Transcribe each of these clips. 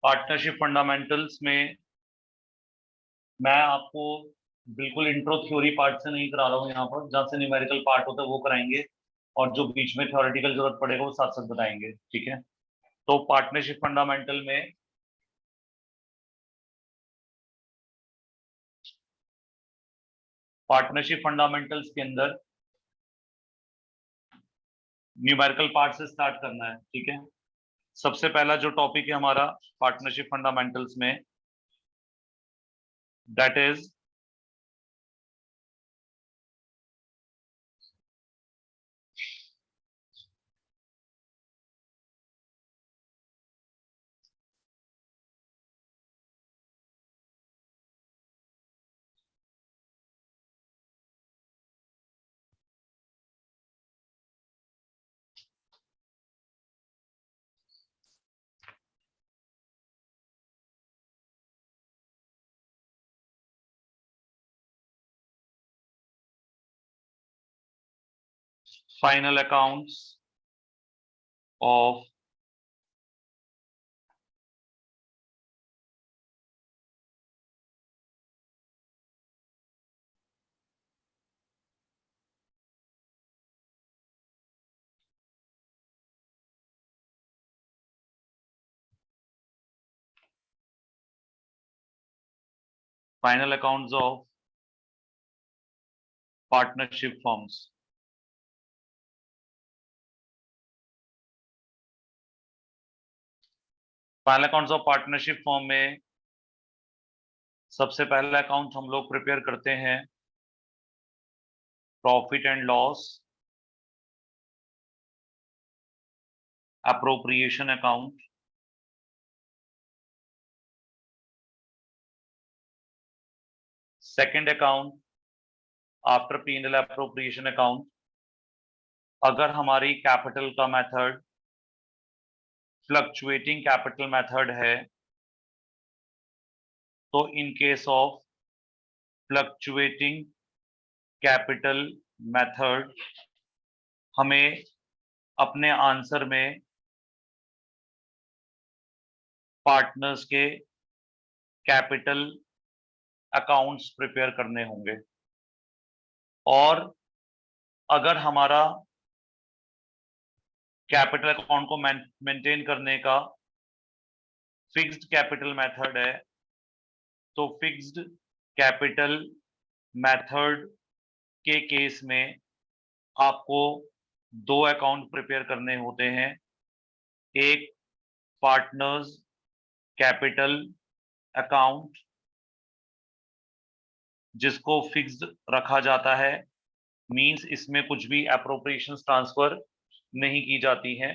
Partnership fundamentals में मैं आपको बिल्कुल इंट्रो थ्योरी पार्ट से नहीं करा रहा हूँ। यहाँ पर जहाँ से न्यूमेरिकल पार्ट होता है वो कराएंगे और जो बीच में थ्योरेटिकल जरूरत पड़ेगा वो साथ साथ बताएंगे। ठीक है, तो पार्टनरशिप फंडामेंटल में पार्टनरशिप फंडामेंटल्स के अंदर न्यूमेरिकल पार्ट से स्टार्ट करना है। ठीक है, सबसे पहला जो टॉपिक है हमारा पार्टनरशिप फंडामेंटल्स में, that is final accounts of partnership forms. Final accounts of partnership form में सबसे पहला अकाउंट हम लोग प्रिपेयर करते हैं profit and loss appropriation account. Second account after P&L appropriation account, अगर हमारी कैपिटल का मेथड फ्लक्चुएटिंग कैपिटल मेथड है तो in case of fluctuating capital method हमें अपने आंसर में पार्टनर्स के कैपिटल अकाउंट्स प्रिपेयर करने होंगे। और अगर हमारा कैपिटल अकाउंट को मेंटेन करने का फिक्स्ड कैपिटल मेथड है तो फिक्स्ड कैपिटल मेथड के केस में आपको दो अकाउंट प्रिपेयर करने होते हैं, एक पार्टनर्स कैपिटल अकाउंट जिसको फिक्स्ड रखा जाता है, मींस इसमें कुछ भी अप्रोप्रिएशंस ट्रांसफर नहीं की जाती हैं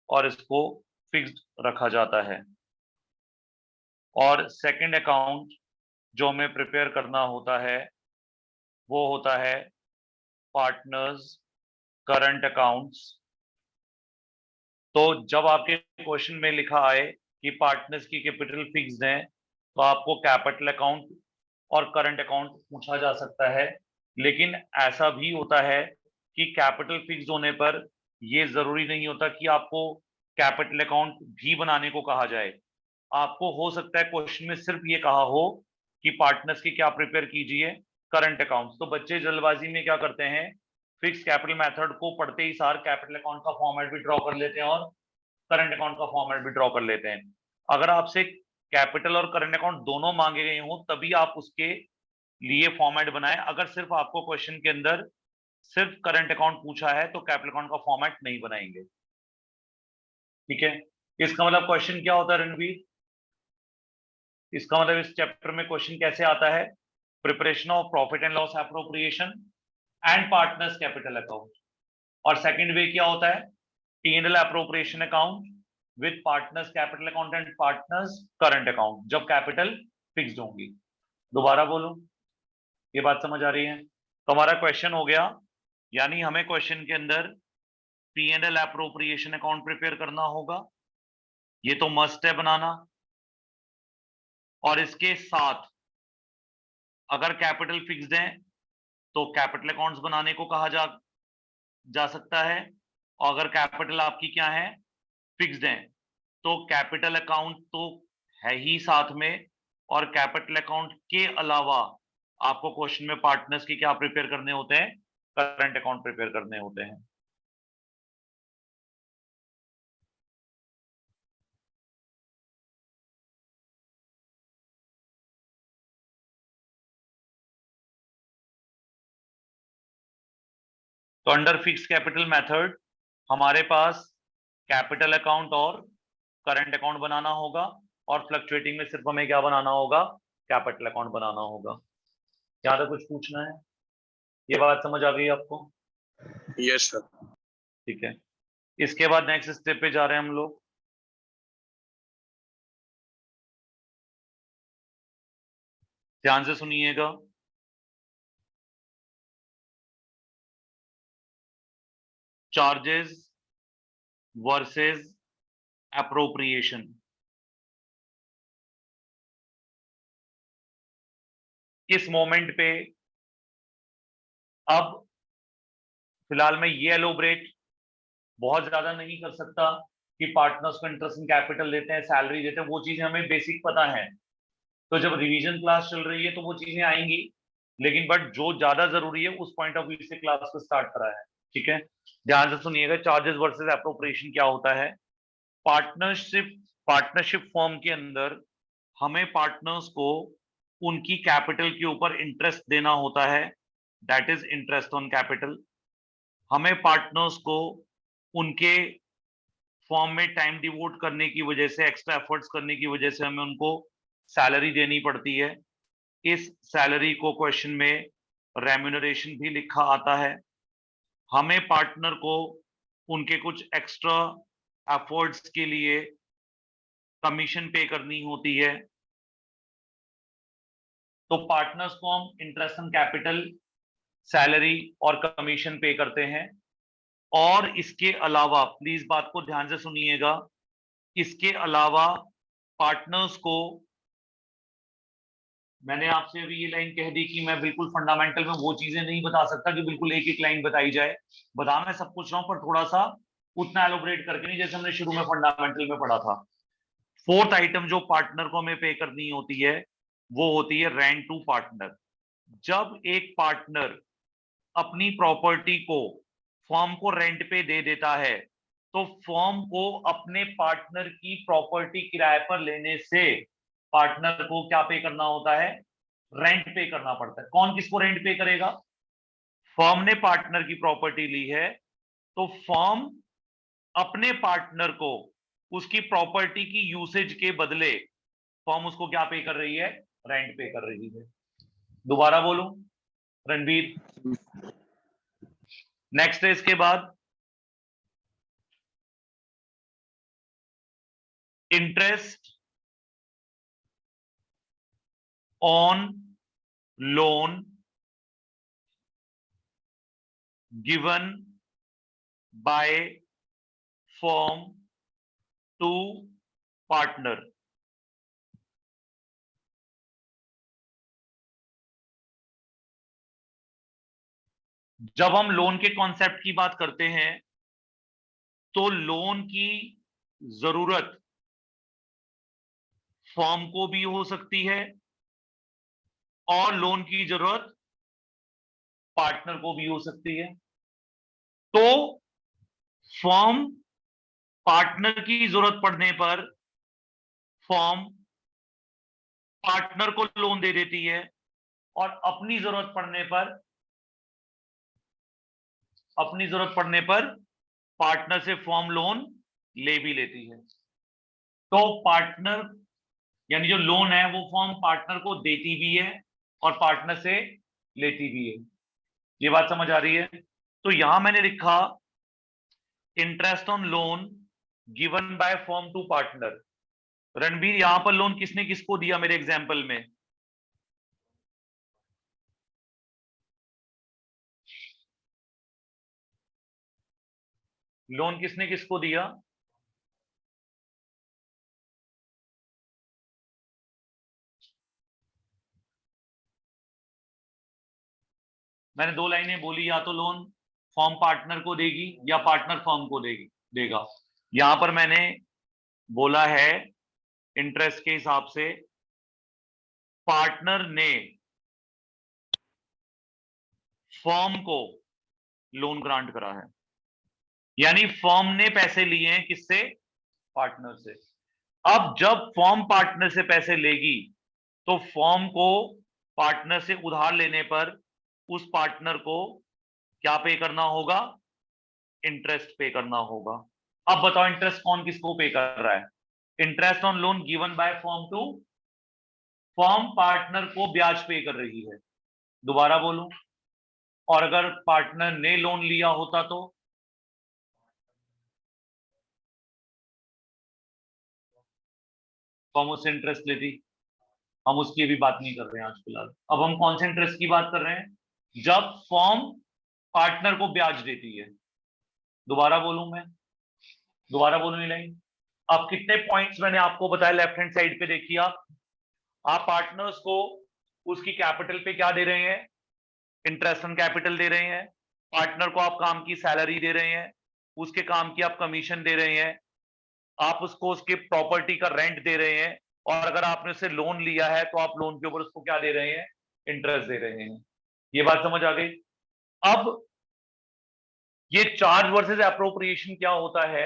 और इसको फिक्स्ड रखा जाता है। और सेकंड अकाउंट जो हमें प्रिपेयर करना होता है वो होता है पार्टनर्स करंट अकाउंट्स। तो जब आपके क्वेश्चन में लिखा आए कि पार्टनर्स की कैपिटल फिक्स्ड है तो आपको कैपिटल अकाउंट और करंट अकाउंट पूछा जा सकता है, लेकिन ऐसा भी होता है कि कैपिटल फिक्स्ड होने पर यह जरूरी नहीं होता कि आपको कैपिटल अकाउंट भी बनाने को कहा जाए। आपको हो सकता है क्वेश्चन में सिर्फ ये कहा हो कि पार्टनर्स की क्या प्रिपेयर कीजिए, करंट अकाउंट्स। तो बच्चे जल्दबाजी में क्या करते हैं, फिक्स कैपिटल मेथड को पढ़ते ही सार कैपिटल अकाउंट का फॉर्मेट भी ड्रॉ कर लेते हैं और करंट अकाउंट का फॉर्मेट भी ड्रॉ कर लेते हैं। अगर आपसे कैपिटल और करंट अकाउंट दोनों मांगे गए हों तभी आप उसके लिए फॉर्मेट बनाएं। अगर सिर्फ आपको क्वेश्चन के अंदर सिर्फ करंट अकाउंट पूछा है तो कैपिटल अकाउंट का फॉर्मेट नहीं बनाएंगे। ठीक है, इसका मतलब क्वेश्चन क्या होता है रणवीर, इसका मतलब इस चैप्टर में क्वेश्चन कैसे आता है, preparation of profit and loss appropriation and partners capital account. और सेकंड वे क्या होता है, P&L appropriation account with partners capital account and partners current account, जब कैपिटल फिक्स्ड होंगी। दोबारा बोलो, ये बात समझ आ रही है? तो हमारा क्वेश्चन हो गया, यानी हमें क्वेश्चन के अंदर P&L अप्रोप्रिएशन अकाउंट प्रिपेयर करना होगा, ये तो मस्ट है बनाना। और इसके साथ अगर कैपिटल फिक्स्ड है तो कैपिटल अकाउंट्स बनाने को कहा जा सकता है, और अगर कैपिटल आपकी क्या है, फिक्स्ड है, तो कैपिटल अकाउंट तो है ही साथ में, और कैपिटल अकाउंट के अलावा आपको क्वेश्चन में पार्टनर्स की क्या प्रिपेयर करने होते हैं, करंट अकाउंट प्रिपेयर करने होते हैं। तो अंडर फिक्स कैपिटल मेथड हमारे पास कैपिटल अकाउंट और करंट अकाउंट बनाना होगा, और फ्लक्चुएटिंग में सिर्फ हमें क्या बनाना होगा, कैपिटल अकाउंट बनाना होगा। क्या था, कुछ पूछना है? ये बात समझ आ गई आपको? Yes sir. ठीक है, इसके बाद नेक्स्ट स्टेप पे जा रहे हैं हम लोग। ध्यान से सुनिएगा। Charges versus appropriation. इस मोमेंट पे अब फिलहाल मैं ये एलोबरेट बहुत ज्यादा नहीं कर सकता कि पार्टनर्स को इंटरेस्ट इन कैपिटल देते हैं, सैलरी देते हैं, वो चीजें हमें बेसिक पता है। तो जब रिवीजन क्लास चल रही है तो वो चीजें आएंगी, लेकिन बट जो ज्यादा जरूरी है उस पॉइंट ऑफ व्यू से क्लास को स्टार्ट करा है। ठीक है, ध्यान से सुनिएगा। चार्जेस वर्सेस एप्रोप्रिएशन क्या होता है? पार्टनरशिप फॉर्म के अंदर हमें पार्टनर्स को उनकी कैपिटल के ऊपर इंटरेस्ट देना होता है, that is interest on capital. हमें पार्टनर्स को उनके फॉर्म में टाइम डिवोट करने की वजह से, एक्स्ट्रा एफर्ट्स करने की वजह से हमें उनको सैलरी देनी पड़ती है। इस सैलरी को क्वेश्चन में रेम्यूनरेशन भी लिखा आता है। हमें पार्टनर को उनके कुछ एक्स्ट्रा एफर्ट्स के लिए कमीशन पे करनी होती है। तो पार्टनर्स को हम इंटरेस्ट ऑन कैपिटल, सैलरी और कमीशन पे करते हैं। और इसके अलावा प्लीज बात को ध्यान से सुनिएगा, इसके अलावा पार्टनर्स को, मैंने आपसे अभी ये लाइन कह दी कि मैं बिल्कुल फंडामेंटल में वो चीजें नहीं बता सकता कि बिल्कुल एक एक लाइन बताई जाए। बता मैं सब कुछ रहा हूं, पर थोड़ा सा उतना एलोबरेट करके नहीं, जैसे हमने शुरू में फंडामेंटल में पढ़ा था। फोर्थ आइटम जो पार्टनर को हमें पे करनी होती है वो होती है रेंट टू पार्टनर। जब एक पार्टनर अपनी प्रॉपर्टी को फर्म को रेंट पे दे देता है, तो फर्म को अपने पार्टनर की प्रॉपर्टी किराए पर लेने से पार्टनर को क्या पे करना होता है, रेंट पे करना पड़ता है। कौन किसको रेंट पे करेगा? फर्म ने पार्टनर की प्रॉपर्टी ली है, तो फर्म अपने पार्टनर को उसकी प्रॉपर्टी की यूसेज के बदले फर्म उसको क्या पे कर रही है, रेंट पे कर रही है। दोबारा बोलूं रणबीर? नेक्स्ट है इसके बाद interest on loan given by firm to partner. जब हम लोन के कॉन्सेप्ट की बात करते हैं तो लोन की जरूरत फर्म को भी हो सकती है और लोन की जरूरत पार्टनर को भी हो सकती है। तो फर्म पार्टनर की जरूरत पड़ने पर फर्म पार्टनर को लोन दे देती है, और अपनी जरूरत पड़ने पर पार्टनर से फर्म लोन ले भी लेती है। तो पार्टनर यानी जो लोन है वो फर्म पार्टनर को देती भी है और पार्टनर से लेती भी है। ये बात समझ आ रही है? तो यहां मैंने लिखा interest on loan given by firm to partner. Ranbir, यहां पर लोन किसने किसको दिया मेरे एग्जाम्पल में? लोन किसने किसको दिया? मैंने दो लाइनें बोली, या तो लोन फर्म पार्टनर को देगी या पार्टनर फर्म को देगा। यहां पर मैंने बोला है इंटरेस्ट के हिसाब से पार्टनर ने फर्म को लोन ग्रांट करा है, यानी फर्म ने पैसे लिए हैं किससे? पार्टनर से। अब जब फर्म पार्टनर से पैसे लेगी तो फर्म को पार्टनर से उधार लेने पर उस पार्टनर को क्या पे करना होगा? इंटरेस्ट पे करना होगा। अब बताओ इंटरेस्ट कौन किसको पे कर रहा है? Interest on loan given by firm to firm partner को ब्याज पे कर रही है। दोबारा बोलूं, और अगर पार्टनर ने लोन लिया होता तो फर्म उससे इंटरेस्ट लेती। हम उसकी भी बात नहीं कर रहे हैं आज फिलहाल। अब हम कौन से इंटरेस्ट की बात कर रहे हैं? जब फर्म पार्टनर को ब्याज देती है। दोबारा बोलूं मैं, दोबारा बोलूं ये लाइन। अब कितने पॉइंट्स मैंने आपको बताया लेफ्ट हैंड साइड पे देखिए आप पार्टनर्स को उसकी कैपिटल पे क्या दे रहे हैं? इंटरेस्ट ऑन कैपिटल दे रहे हैं। पार्टनर को आप काम की सैलरी दे रहे हैं, उसके काम की आप कमीशन दे रहे हैं, आप उसको उसके प्रॉपर्टी का रेंट दे रहे हैं, और अगर आपने उससे लोन लिया है तो आप लोन के ऊपर उसको क्या दे रहे हैं? इंटरेस्ट दे रहे हैं। ये बात समझ आ गई? अब ये चार्ज वर्सेस एप्रोप्रिएशन क्या होता है?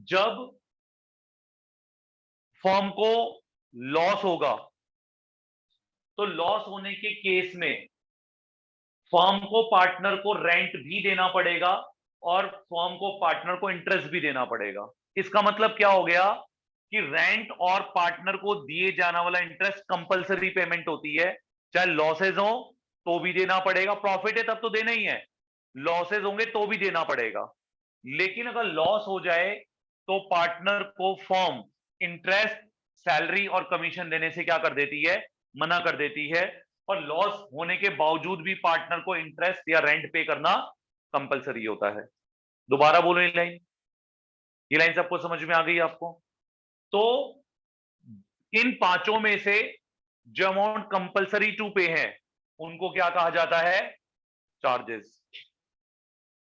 जब फर्म को लॉस होगा तो लॉस होने के केस में फर्म को पार्टनर को रेंट भी देना पड़ेगा और फर्म को पार्टनर को इंटरेस्ट भी देना पड़ेगा। इसका मतलब क्या हो गया कि रेंट और पार्टनर को दिए जाने वाला इंटरेस्ट कंपलसरी पेमेंट होती है, चाहे लॉसेज हो तो भी देना पड़ेगा, प्रॉफिट है तब तो देना ही है, लॉसेज होंगे तो भी देना पड़ेगा। लेकिन अगर लॉस हो जाए तो पार्टनर को फर्म इंटरेस्ट, सैलरी और कमीशन देने से क्या कर देती है? मना कर देती है। और लॉस होने के बावजूद भी पार्टनर को इंटरेस्ट या रेंट पे करना कंपलसरी होता है। दोबारा बोलो ये लाइन, ये लाइन सबको समझ में आ गई आपको? तो इन पांचों में से जो अमाउंट कंपलसरी टू पे है उनको क्या कहा जाता है? चार्जेस।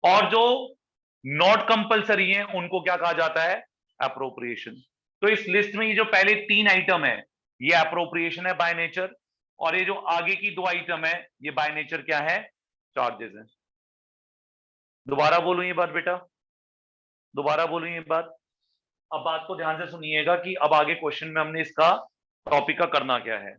और जो नॉट कंपलसरी है उनको क्या कहा जाता है? अप्रोप्रिएशन। तो इस लिस्ट में ये जो पहले तीन आइटम है ये अप्रोप्रिएशन है बाय नेचर, और ये जो आगे की दो आइटम है ये बाय नेचर क्या है? चार्जेस है। दोबारा बोलूं ये बात बेटा, दोबारा बोलूं ये बात। अब बात को ध्यान से सुनिएगा कि अब आगे क्वेश्चन में हमने इसका टॉपिक का करना क्या है।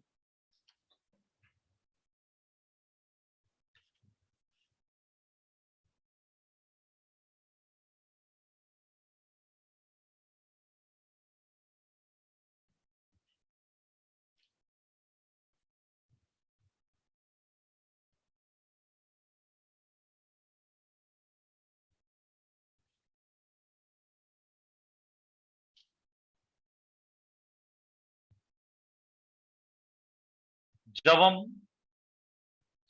जब हम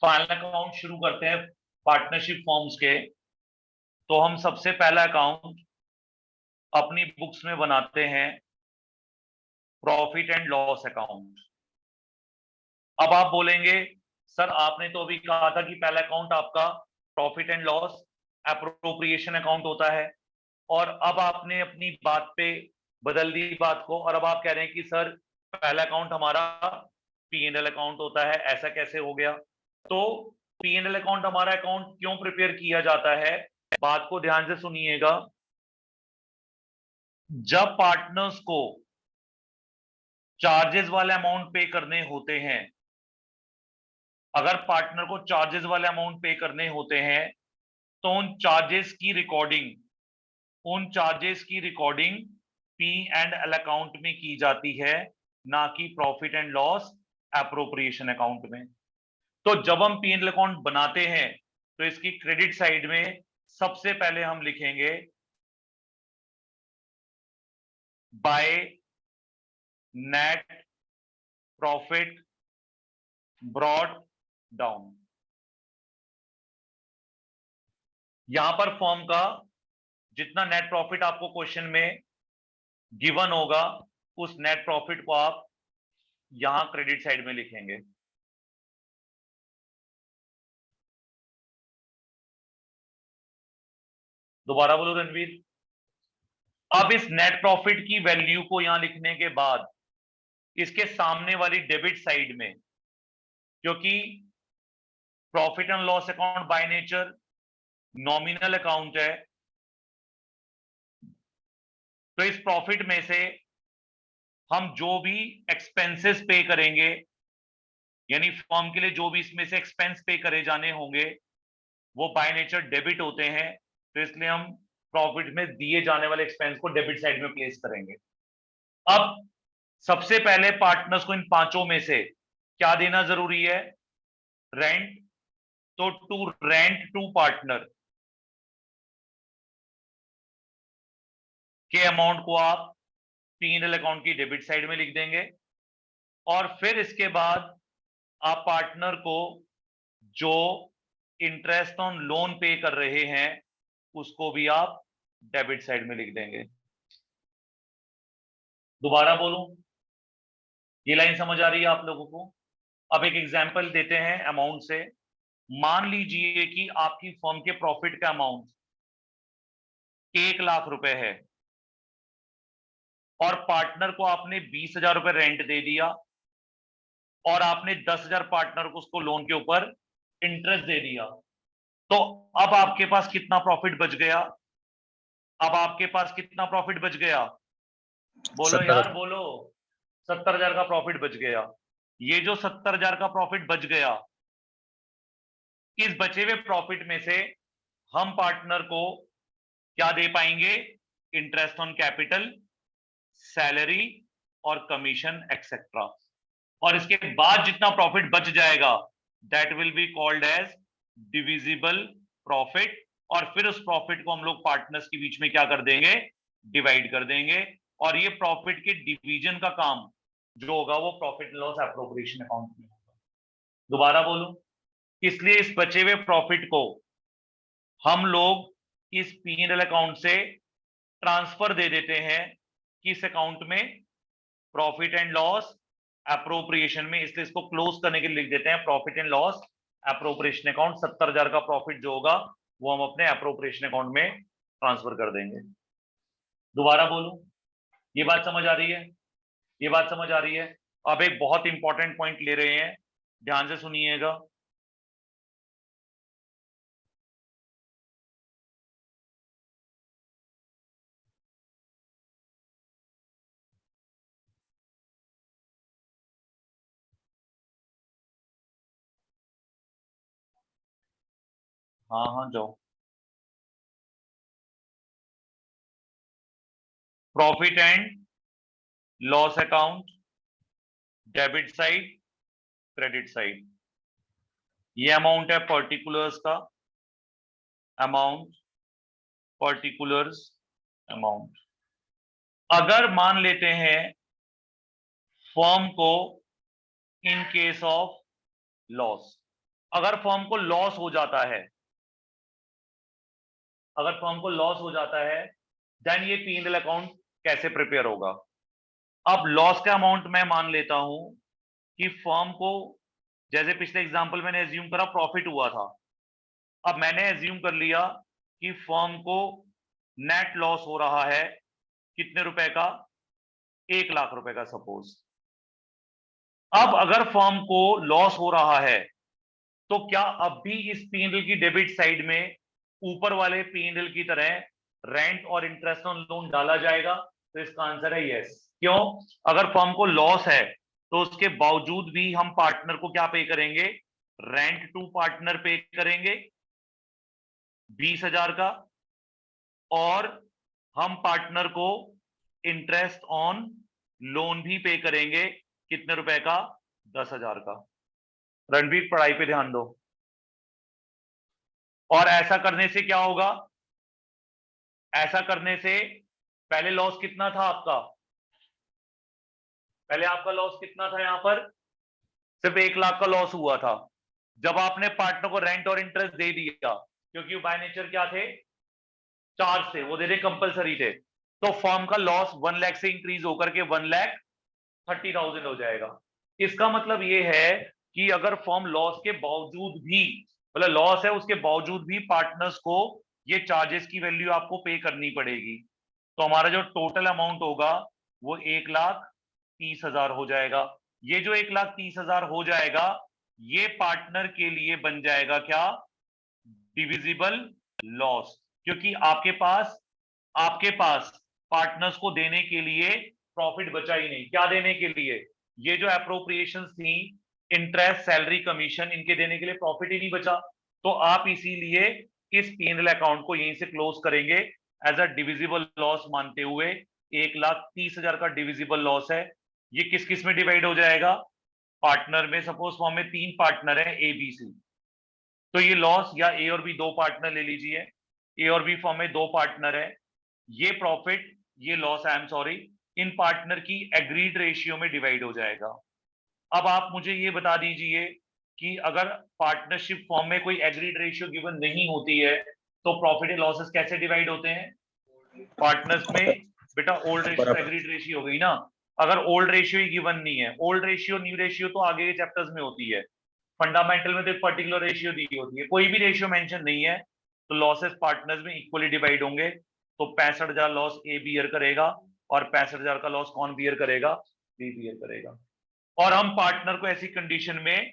फाइनल अकाउंट शुरू करते हैं पार्टनरशिप फॉर्म्स के, तो हम सबसे पहला अकाउंट अपनी बुक्स में बनाते हैं प्रॉफिट एंड लॉस अकाउंट। अब आप बोलेंगे सर आपने तो अभी कहा था कि पहला अकाउंट आपका profit and loss appropriation account होता है, और अब आपने अपनी बात पे बदल दी बात को, और अब आप कह रहे हैं कि सर पहला अकाउंट हमारा P&L अकाउंट होता है, ऐसा कैसे हो गया? तो P&L अकाउंट हमारा अकाउंट क्यों प्रिपेयर किया जाता है? बात को ध्यान से सुनिएगा। जब पार्टनर्स को चार्जेस वाले अमाउंट पे करने होते हैं, अगर पार्टनर को चार्जेस वाले अमाउंट पे करने होते हैं तो उन चार्जेस की रिकॉर्डिंग, उन चार्जेस की रिकॉर्डिंग P&L अकाउंट में की जाती है, ना कि profit and loss appropriation account में। तो जब हम P&L अकाउंट बनाते हैं तो इसकी क्रेडिट साइड में सबसे पहले हम लिखेंगे by net profit brought down. यहां पर फर्म का जितना नेट प्रॉफिट आपको क्वेश्चन में गिवन होगा उस नेट प्रॉफिट को आप यहां क्रेडिट साइड में लिखेंगे। दोबारा बोलो रणवीर। अब इस नेट प्रॉफिट की वैल्यू को यहां लिखने के बाद इसके सामने वाली डेबिट साइड में, क्योंकि profit and loss account by nature nominal account है, तो इस प्रॉफिट में से हम जो भी एक्सपेंसेस पे करेंगे, यानी फर्म के लिए जो भी इसमें से एक्सपेंस पे करे जाने होंगे, वो बाय नेचर डेबिट होते हैं, तो इसलिए हम प्रॉफिट में दिए जाने वाले एक्सपेंस को डेबिट साइड में प्लेस करेंगे। अब सबसे पहले पार्टनर्स को इन पांचों में से क्या देना जरूरी है? रेंट। तो टू रेंट टू पार्टनर के अमाउंट को आप P&L अकाउंट की डेबिट साइड में लिख देंगे, और फिर इसके बाद आप पार्टनर को जो इंटरेस्ट ऑन लोन पे कर रहे हैं उसको भी आप डेबिट साइड में लिख देंगे। दोबारा बोलूं, ये लाइन समझ आ रही है आप लोगों को? अब एक एग्जांपल देते हैं अमाउंट से। मान लीजिए कि आपकी फर्म के प्रॉफिट का अमाउंट 1 लाख रुपए है और पार्टनर को आपने 20,000 रुपए रेंट दे दिया और आपने 10,000 पार्टनर को उसको लोन के ऊपर इंटरेस्ट दे दिया, तो अब आपके पास कितना प्रॉफिट बच गया? अब आपके पास कितना प्रॉफिट बच गया? बोलो यार बोलो। 70,000 का प्रॉफिट बच गया। ये जो 70,000 का प्रॉफिट बच गया, इस बचे हुए प्रॉफिट में से हम पार्टनर को क्या दे पाएंगे? इंटरेस्ट ऑन कैपिटल, सैलरी और कमीशन एक्सेट्रा। और इसके बाद जितना प्रॉफिट बच जाएगा that will be called as divisible profit, और फिर उस प्रॉफिट को हम लोग पार्टनर्स के बीच में क्या कर देंगे? डिवाइड कर देंगे। और ये प्रॉफिट के डिवीजन का काम जो होगा वो प्रॉफिट लॉस एप्रोप्रिएशन अकाउंट में होगा। दोबारा बोलूं, इसलिए इस बचे हुए प्रॉफिट को हम लोग इस P&L अकाउंट से ट्रांसफर दे देते हैं किस अकाउंट में? प्रॉफिट एंड लॉस एप्रोप्रिएशन में। इसलिए इसको क्लोज करने के लिए लिख देते हैं profit and loss appropriation account. 70,000 का प्रॉफिट जो होगा वो हम अपने एप्रोप्रिएशन अकाउंट में ट्रांसफर कर देंगे। दोबारा बोलूं, ये बात समझ आ रही है? ये बात समझ आ रही है? अब एक बहुत इंपॉर्टेंट पॉइंट ले रहे हैं, ध्यान से सुनिएगा। हाँ हाँ जाओ। Profit and loss account, debit side, credit side. ये अमाउंट है पर्टिकुलर्स का अमाउंट, पर्टिकुलर्स अमाउंट। अगर मान लेते हैं फर्म को इन केस ऑफ लॉस, अगर फर्म को लॉस हो जाता है, अगर फर्म को लॉस हो जाता है देन ये P&L अकाउंट कैसे प्रिपेयर होगा? अब लॉस का अमाउंट मैं मान लेता हूं कि फर्म को, जैसे पिछले एग्जांपल मैंने एज्यूम करा प्रॉफिट हुआ था, अब मैंने एज्यूम कर लिया कि फर्म को नेट लॉस हो रहा है कितने रुपए का? 1 लाख रुपए का सपोज। अब अगर फर्म को लॉस हो रहा है तो क्या अब भी इस P&L की डेबिट साइड में ऊपर वाले P&L की तरह रेंट और इंटरेस्ट ऑन लोन डाला जाएगा? तो इसका आंसर है यस। क्यों? अगर फर्म को लॉस है तो उसके बावजूद भी हम पार्टनर को क्या पे करेंगे? रेंट टू पार्टनर पे करेंगे 20,000 का, और हम पार्टनर को इंटरेस्ट ऑन लोन भी पे करेंगे कितने रुपए का? 10,000 का। रणवीर पढ़ाई पे ध्यान दो। और ऐसा करने से क्या होगा? ऐसा करने से पहले लॉस कितना था आपका? पहले आपका लॉस कितना था? यहां पर सिर्फ 1 लाख का लॉस हुआ था जब आपने पार्टनर को रेंट और इंटरेस्ट दे दिया, क्योंकि बाय नेचर क्या थे? चार्ज थे, वो देने कंपलसरी थे। तो फर्म का लॉस 1 लाख से इंक्रीज होकर के 1,30,000 हो जाएगा। इसका मतलब ये है कि अगर फर्म लॉस के बावजूद भी, मतलब लॉस है उसके बावजूद भी पार्टनर्स को ये चार्जेस की वैल्यू आपको पे करनी पड़ेगी। तो हमारा जो टोटल अमाउंट होगा वो 1,30,000 हो जाएगा। ये जो 1,30,000 हो जाएगा ये पार्टनर के लिए बन जाएगा क्या, डिविजिबल लॉस, क्योंकि आपके पास पार्टनर्स को देने के लिए प्रॉफिट बचा ही नहीं। क्या देने के लिए, ये जो अप्रोप्रिएशन थी, इंटरेस्ट, सैलरी, कमीशन, इनके देने के लिए प्रॉफिट ही नहीं बचा। तो आप इसीलिए इस P&L अकाउंट को यहीं से क्लोज करेंगे एज अ डिविजिबल लॉस मानते हुए। 1,30,000 का डिविजिबल लॉस है। ये किस किस में डिवाइड हो जाएगा, पार्टनर में। सपोज फॉर्म में 3 पार्टनर है ए बी सी, तो ये लॉस, या ए और बी 2 पार्टनर ले लीजिए, ए और बी फॉर्म में 2 पार्टनर है, ये प्रॉफिट, ये loss, I am sorry, in partner की एग्रीड रेशियो में डिवाइड हो जाएगा। अब आप मुझे ये बता दीजिए कि अगर पार्टनरशिप फॉर्म में कोई एग्रीड रेशियो गिवन नहीं होती है तो प्रॉफिट एंड लॉसेस कैसे डिवाइड होते हैं, पार्टनर्स में। बेटा ओल्ड रेशियो एग्रीड रेशियो हो गई ना। अगर ओल्ड रेशियो ही गिवन नहीं है, ओल्ड रेशियो न्यू रेशियो तो आगे के चैप्टर्स में होती है, फंडामेंटल में तो एक पर्टिकुलर रेशियो दी होती है, कोई भी रेशियो मेंशन नहीं है, तो लॉसेस पार्टनर्स में इक्वली डिवाइड होंगे। तो 65,000 लॉस ए बियर करेगा और 65,000 का लॉस कौन बियर करेगा, बी बियर करेगा। और हम पार्टनर को ऐसी कंडीशन में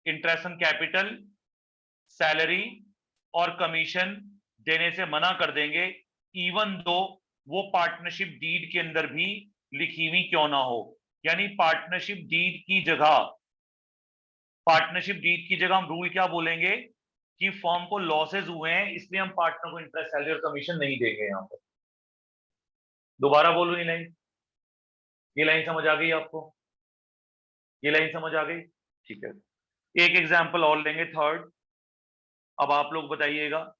इंटरेस्ट ऑन कैपिटल, सैलरी और कमीशन देने से मना कर देंगे, इवन दो वो पार्टनरशिप डीड के अंदर भी लिखी हुई क्यों ना हो। यानी पार्टनरशिप डीड की जगह हम रूल क्या बोलेंगे कि फर्म को लॉसेज हुए हैं इसलिए हम पार्टनर को इंटरेस्ट, सैलरी और कमीशन नहीं देंगे। यहां पर दोबारा बोलूं, ये लाइन समझ आ गई आपको, ये लाइन समझ आ गई, ठीक है। एक एग्जांपल और लेंगे, थर्ड। अब आप लोग बताइएगा,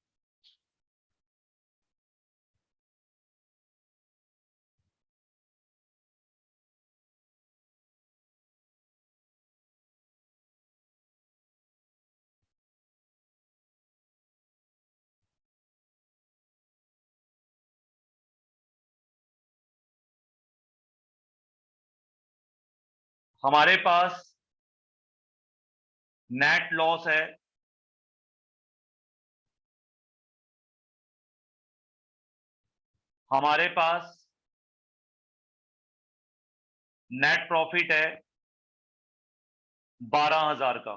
हमारे पास नेट लॉस है, हमारे पास नेट प्रॉफिट है 12,000 का,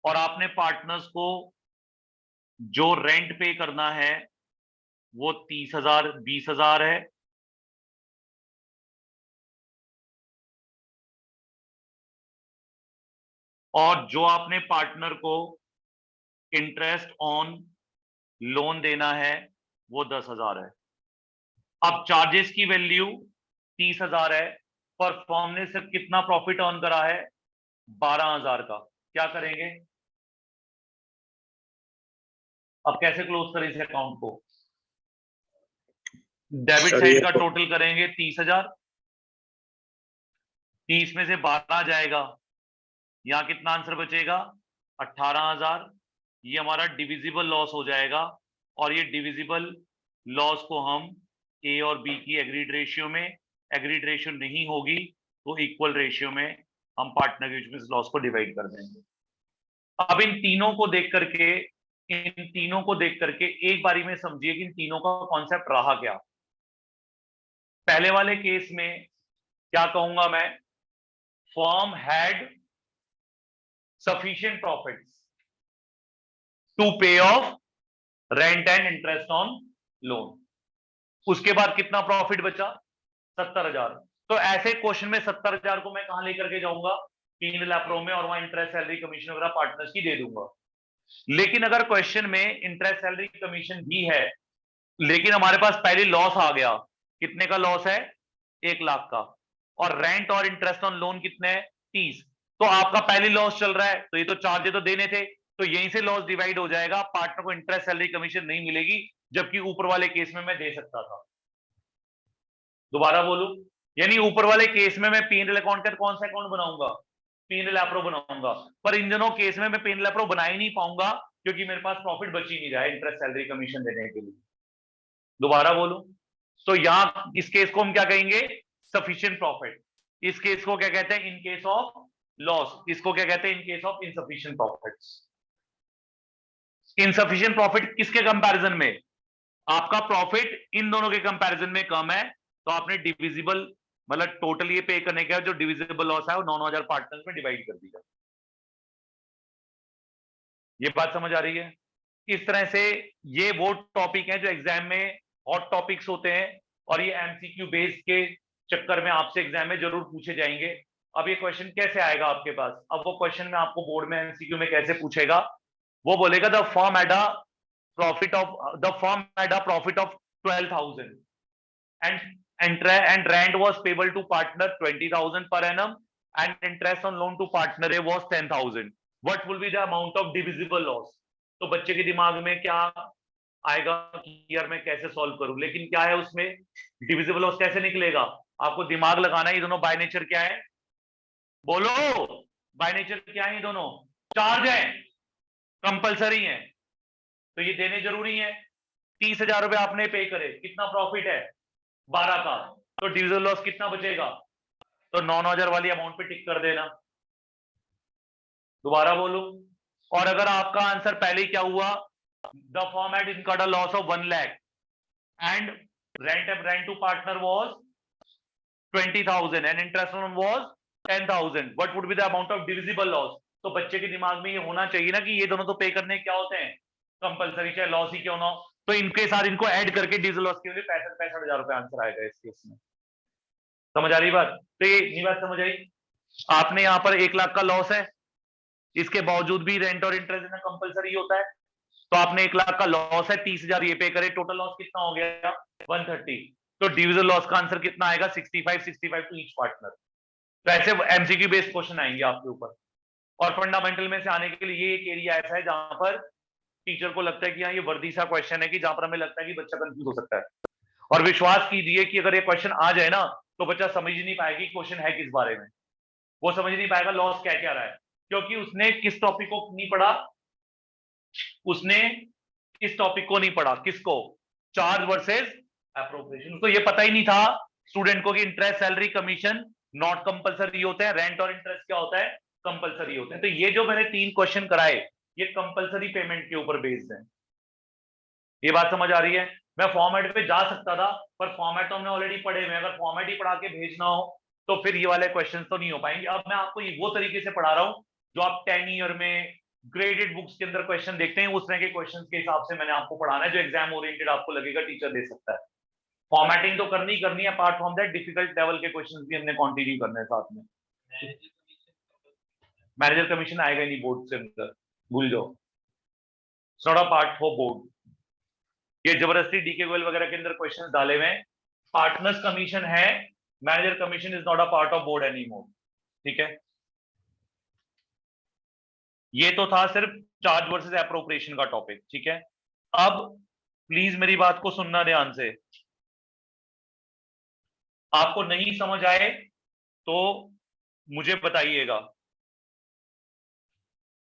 और आपने पार्टनर्स को जो रेंट पे करना है वो 30,000, 20,000 है। और जो आपने पार्टनर को इंटरेस्ट ऑन लोन देना है वो 10,000 है। अब चार्जेस की वैल्यू 30,000 है, पर फर्म ने सिर्फ कितना प्रॉफिट अर्न करा है, 12,000 का। क्या करेंगे, अब कैसे क्लोज करें इस अकाउंट को, डेबिट साइड का टोटल करेंगे 30,000, 30 में से 12 जाएगा, यहां कितना आंसर बचेगा, 18,000। ये हमारा डिविजिबल लॉस हो जाएगा, और ये डिविजिबल लॉस को हम ए और बी की एग्रीड रेशियो में, एग्रीड रेशियो नहीं होगी तो इक्वल रेशियो में हम पार्टनर के बीच में इस लॉस को डिवाइड कर देंगे। अब इन तीनों को देख करके एक बारी में समझिए कि इन तीनों का कॉन्सेप्ट रहा क्या। पहले वाले केस में क्या कहूंगा मैं, firm had sufficient profits to pay off rent and interest on loan। उसके बाद कितना प्रॉफिट बचा, 70,000। तो ऐसे क्वेश्चन में 70,000 को मैं कहां लेकर के जाऊंगा, P&L अप्रो में, और वहां इंटरेस्ट, सैलरी, कमीशन वगैरह पार्टनर्स की दे दूंगा। लेकिन अगर क्वेश्चन में इंटरेस्ट, सैलरी, कमीशन भी है, लेकिन हमारे पास पहले लॉस आ गया, कितने का लॉस है, 1,00,000 का, और रेंट और इंटरेस्ट ऑन लोन कितने हैं, 30, तो आपका पहले लॉस चल रहा है, तो ये तो चार्जेस तो देने थे, तो यहीं से लॉस डिवाइड हो जाएगा, पार्टनर को इंटरेस्ट, सैलरी, कमीशन नहीं मिलेगी, जबकि ऊपर वाले केस में मैं दे सकता था। दोबारा बोलूं, यानी ऊपर वाले केस में मैं P&L अकाउंट का कौन सा अकाउंट बनाऊंगा, P&L अप्रो बनाऊंगा, पर इन दोनों केस में मैं P&L अप्रो बना ही नहीं पाऊंगा क्योंकि मेरे पास प्रॉफिट बच ही नहीं रहा है इंटरेस्ट, सैलरी, कमीशन देने के लिए। दोबारा बोलूं, तो यहां इस केस को हम क्या कहेंगे, सफिशिएंट प्रॉफिट। इस केस को क्या कहते हैं, इन केस ऑफ लॉस। इसको क्या कहते हैं, in case of insufficient profits. Insufficient profit किसके कंपैरिजन में? आपका प्रॉफिट इन दोनों के कंपैरिजन में कम है, तो आपने डिविजिबल मतलब टोटल ये पे करने का जो डिविजिबल लॉस है वो 9,000 पार्टनर्स में डिवाइड कर दिया। ये बात समझ आ रही है? इस तरह से ये वो टॉपिक है जो एग्जाम में हॉट टॉपिक्स होते हैं और ये एमसीक्यू बेस के चक्कर में आपसे एग्जाम में जरूर पूछे जाएंगे। अब ये क्वेश्चन कैसे आएगा आपके पास? अब वो क्वेश्चन में आपको बोर्ड में एमसीक्यू में कैसे पूछेगा? वो बोलेगा the firm had a profit of 12,000 and rent was payable to partner 20,000 per annum and interest on loan to partner A was 10,000. What will be the amount of divisible loss? तो बच्चे के दिमाग में क्या आएगा कि यार मैं कैसे सॉल्व करूं, लेकिन क्या है उसमें डिविजिबल लॉस कैसे निकलेगा? आपको दिमाग लगाना है। ये दोनों बाय नेचर क्या है? बोलो, बाय नेचर क्या है? ये दोनों चार्ज है, कंपलसरी है, तो ये देने जरूरी है। 30,000 रुपए आपने पे करे, कितना प्रॉफिट है? 12 का, तो डिविजिबल लॉस कितना बचेगा? तो 9,000 वाली अमाउंट पे टिक कर देना। दोबारा बोलूं, और अगर आपका आंसर पहले ही क्या हुआ, the firm had incurred a loss of 1 lakh and rent to partner was 20,000 and interest on was 10,000, what would be the amount of divisible loss? तो बच्चे के दिमाग में ये होना चाहिए ना कि ये दोनों तो पे करने क्या होते हैं, कंपलसरी, चाहे लॉस ही क्यों ना हो। तो इनके साथ इनको ऐड करके डिविजिबल लॉस के लिए 65,000 रुपए आंसर आएगा इस केस में। समझ आ रही बात? तो ये बात समझ आई? आपने यहाँ पर 1 लाख का लॉस है, इसके बावजूद भी रेंट और इंटरेस्ट देना कंपलसरी होता है, तो आपने 1 लाख का लॉस है, 30,000 ये पे करे, टोटल लॉस कितना हो गया? 130। तो डिविजिबल लॉस का आंसर कितना आएगा? 65 टू ईच पार्टनर। तो ऐसे एमसीक्यू बेस्ड क्वेश्चन आएंगे आपके ऊपर। और फंडामेंटल में से आने के लिए ये एक एरिया ऐसा है जहां पर टीचर को लगता है कि हाँ ये वर्दी सा क्वेश्चन है, कि जहां पर हमें लगता है कि बच्चा कंफ्यूज हो सकता है। और विश्वास कीजिए कि अगर ये क्वेश्चन आ जाए ना, तो बच्चा समझ ही नहीं पाएगा क्वेश्चन है किस बारे में, वो समझ नहीं पाएगा लॉस क्या क्या रहा है, क्योंकि उसने किस टॉपिक को नहीं पढ़ा, उसने किस टॉपिक को नहीं पढ़ा, किसको? Charge versus appropriation. उसको ये पता ही नहीं था स्टूडेंट को कि interest, salary, commission not compulsory होते हैं, रेंट और इंटरेस्ट क्या होता है? कंपलसरी होते हैं। तो ये जो मैंने 3 क्वेश्चन कराए, ये कंपलसरी पेमेंट के ऊपर बेस्ड है। ये बात समझ आ रही है? मैं फॉर्मेट पे जा सकता था, पर फॉर्मेट तो हमने ऑलरेडी पढ़े हुए, अगर फॉर्मेट ही पढ़ा के भेजना हो तो फिर ये वाले क्वेश्चन तो नहीं हो पाएंगे। अब मैं आपको वो तरीके से पढ़ा रहा हूं जो आप 10 ईयर में ग्रेडेड बुक्स के अंदर क्वेश्चन देखते हैं, उस तरह के क्वेश्चन के हिसाब से मैंने आपको पढ़ाना है, जो एग्जाम ओरिएंटेड आपको लगेगा टीचर दे सकता है। फॉर्मेटिंग तो करनी है, apart from that difficult level के क्वेश्चन भी हमने कंटिन्यू करने हैं साथ में। मैनेजर कमीशन आएगा नहीं बोर्ड से अंदर, भूल जाओ, it's not a part for board. ये जबरदस्ती डीके गोयल वगैरह के अंदर क्वेश्चंस डाले हुए हैं। पार्टनर्स कमीशन है, manager commission is not a part of board any more. ठीक है, ये तो था सिर्फ चार्ज वर्सेस एप्रोप्रिएशन का टॉपिक। ठीक है, अब प्लीज मेरी बात को सुनना ध्यान से। आपको नहीं समझ आए तो मुझे बताइएगा।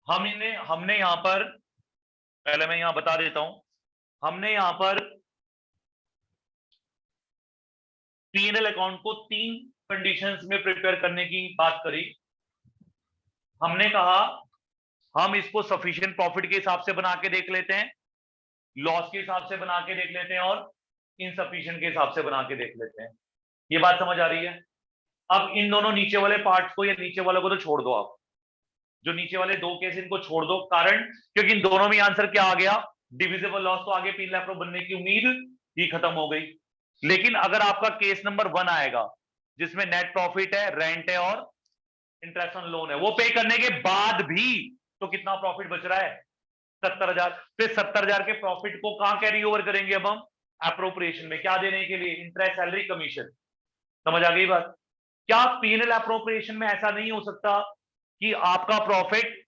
हमने यहां पर, पहले मैं यहां बता देता हूं, हमने यहां पर P&L अकाउंट को 3 कंडीशंस में प्रिपेयर करने की बात करी। हमने कहा हम इसको सफिशिएंट प्रॉफिट के हिसाब से बना के देख लेते हैं, लॉस के हिसाब से बना के देख लेते हैं, और इनसफिशिएंट के हिसाब से बना के देख लेते हैं। ये बात समझ आ रही है? अब इन दोनों नीचे वाले पार्ट्स को या नीचे वालों को तो छोड़ दो, आप जो नीचे वाले 2 केस इनको छोड़ दो, कारण क्योंकि इन दोनों में आंसर क्या आ गया? Divisible loss. तो आगे P&L अकाउंट बनने की उम्मीद ही खत्म हो गई। लेकिन अगर आपका केस नंबर 1 आएगा जिसमें नेट प्रॉफिट है, रेंट है और इंटरेस्ट ऑन लोन है, वो पे करने के बाद भी तो कितना प्रॉफिट बच रहा है? 70,000। फिर 70,000 के प्रॉफिट को कहां कैरी ओवर करेंगे अब हम? एप्रोप्रिएशन में। क्या देने के लिए? Interest, salary, commission. समझ आ गई बात? क्या P&L एप्रोप्रिएशन में ऐसा नहीं हो सकता कि आपका प्रॉफिट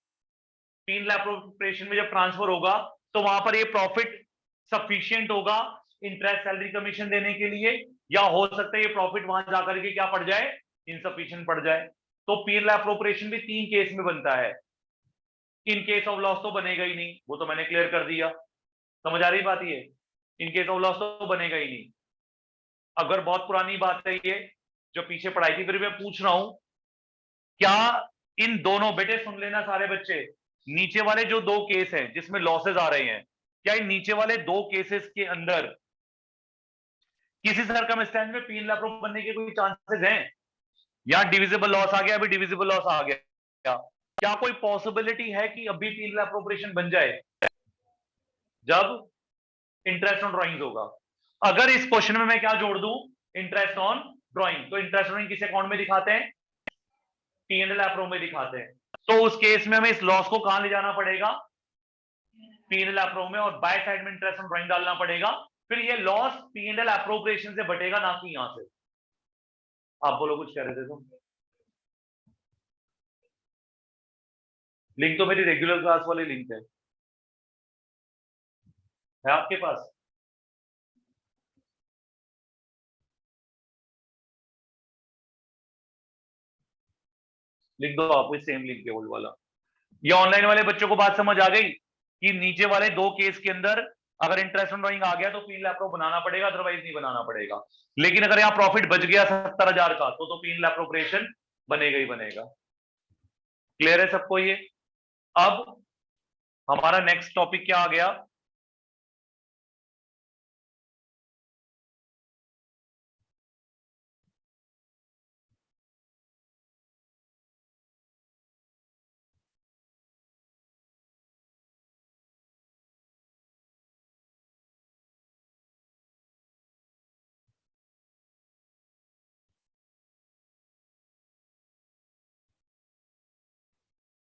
P&L एप्रोप्रिएशन में जब ट्रांसफर होगा तो वहां पर ये प्रॉफिट सफिशिएंट होगा इंटरेस्ट, सैलरी, कमीशन देने के लिए, या हो सकता है ये प्रॉफिट वहां जाकर के क्या पड़ जाए? इनसफिशिएंट पड़ जाए। तो P&L एप्रोप्रिएशन भी 3 केस में बनता है। इन केस ऑफ लॉस तो बनेगा ही नहीं, वो तो मैंने क्लियर कर दिया। समझ आ रही बात? ये इन केस ऑफ लॉस तो बनेगा ही नहीं। अगर बहुत पुरानी बात है ये जो पीछे पढ़ाई थी, फिर मैं पूछ रहा हूं, क्या इन दोनों, बेटे सुन लेना सारे बच्चे, नीचे वाले जो दो केस हैं जिसमें लॉसेज आ रहे हैं, क्या इन नीचे वाले दो केसेस के अंदर किसी सर्कमस्टेंस में पी एप्रूव बनने के कोई चांसेस हैं? या डिविजिबल लॉस आ गया, अभी डिविजिबल लॉस आ गया, क्या कोई पॉसिबिलिटी है कि अभी पी एप्रोप्रिएशन बन जाए जब इंटरेस्ट ऑन ड्राइंग होगा? अगर इस क्वेश्चन में मैं क्या जोड़ दूं, इंटरेस्ट ऑन ड्राइंग, तो इंटरेस्ट ड्राइंग किस अकाउंट में दिखाते हैं? पी एंड एल एप्रो में दिखाते हैं। तो उस केस में हमें इस लॉस को कहां ले जाना पड़ेगा? पी एंड एल एप्रो में, और बाय साइड में इंटरेस्ट ऑन ड्राइंग डालना पड़ेगा। फिर ये loss P and L appropriation से बटेगा, ना कि यहां से। आप बोलो, कुछ कह रहे थे तुम? लिंक तो मेरी रेगुलर क्लास वाली लिंक है आपके पास? लिख दो आप, सेम लिंक है ओल्ड वाला। ये ऑनलाइन वाले बच्चों को बात समझ आ गई कि नीचे वाले दो केस के अंदर अगर इंटरेस्ट ऑन ड्राइंग आ गया तो पीन लैप्रो बनाना पड़ेगा, अदरवाइज नहीं बनाना पड़ेगा। लेकिन अगर यहाँ प्रॉफिट बच गया 70,000 का, तो पीन लैप्रोप्रिएशन बनेगा ही बनेगा। क्लियर है सबको ये? अब हमारा नेक्स्ट टॉपिक क्या आ गया?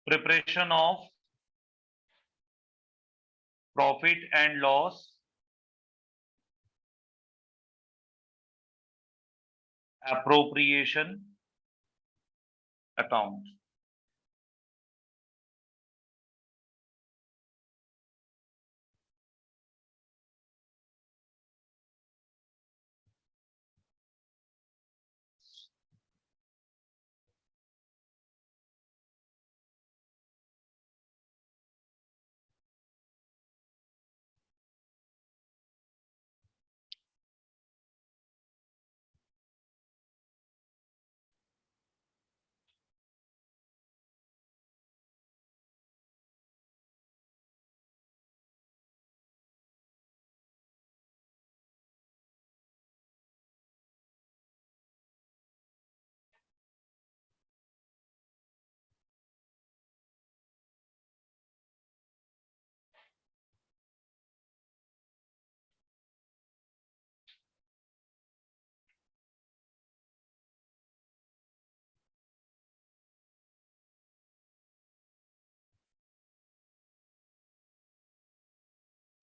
Preparation of profit and loss appropriation account.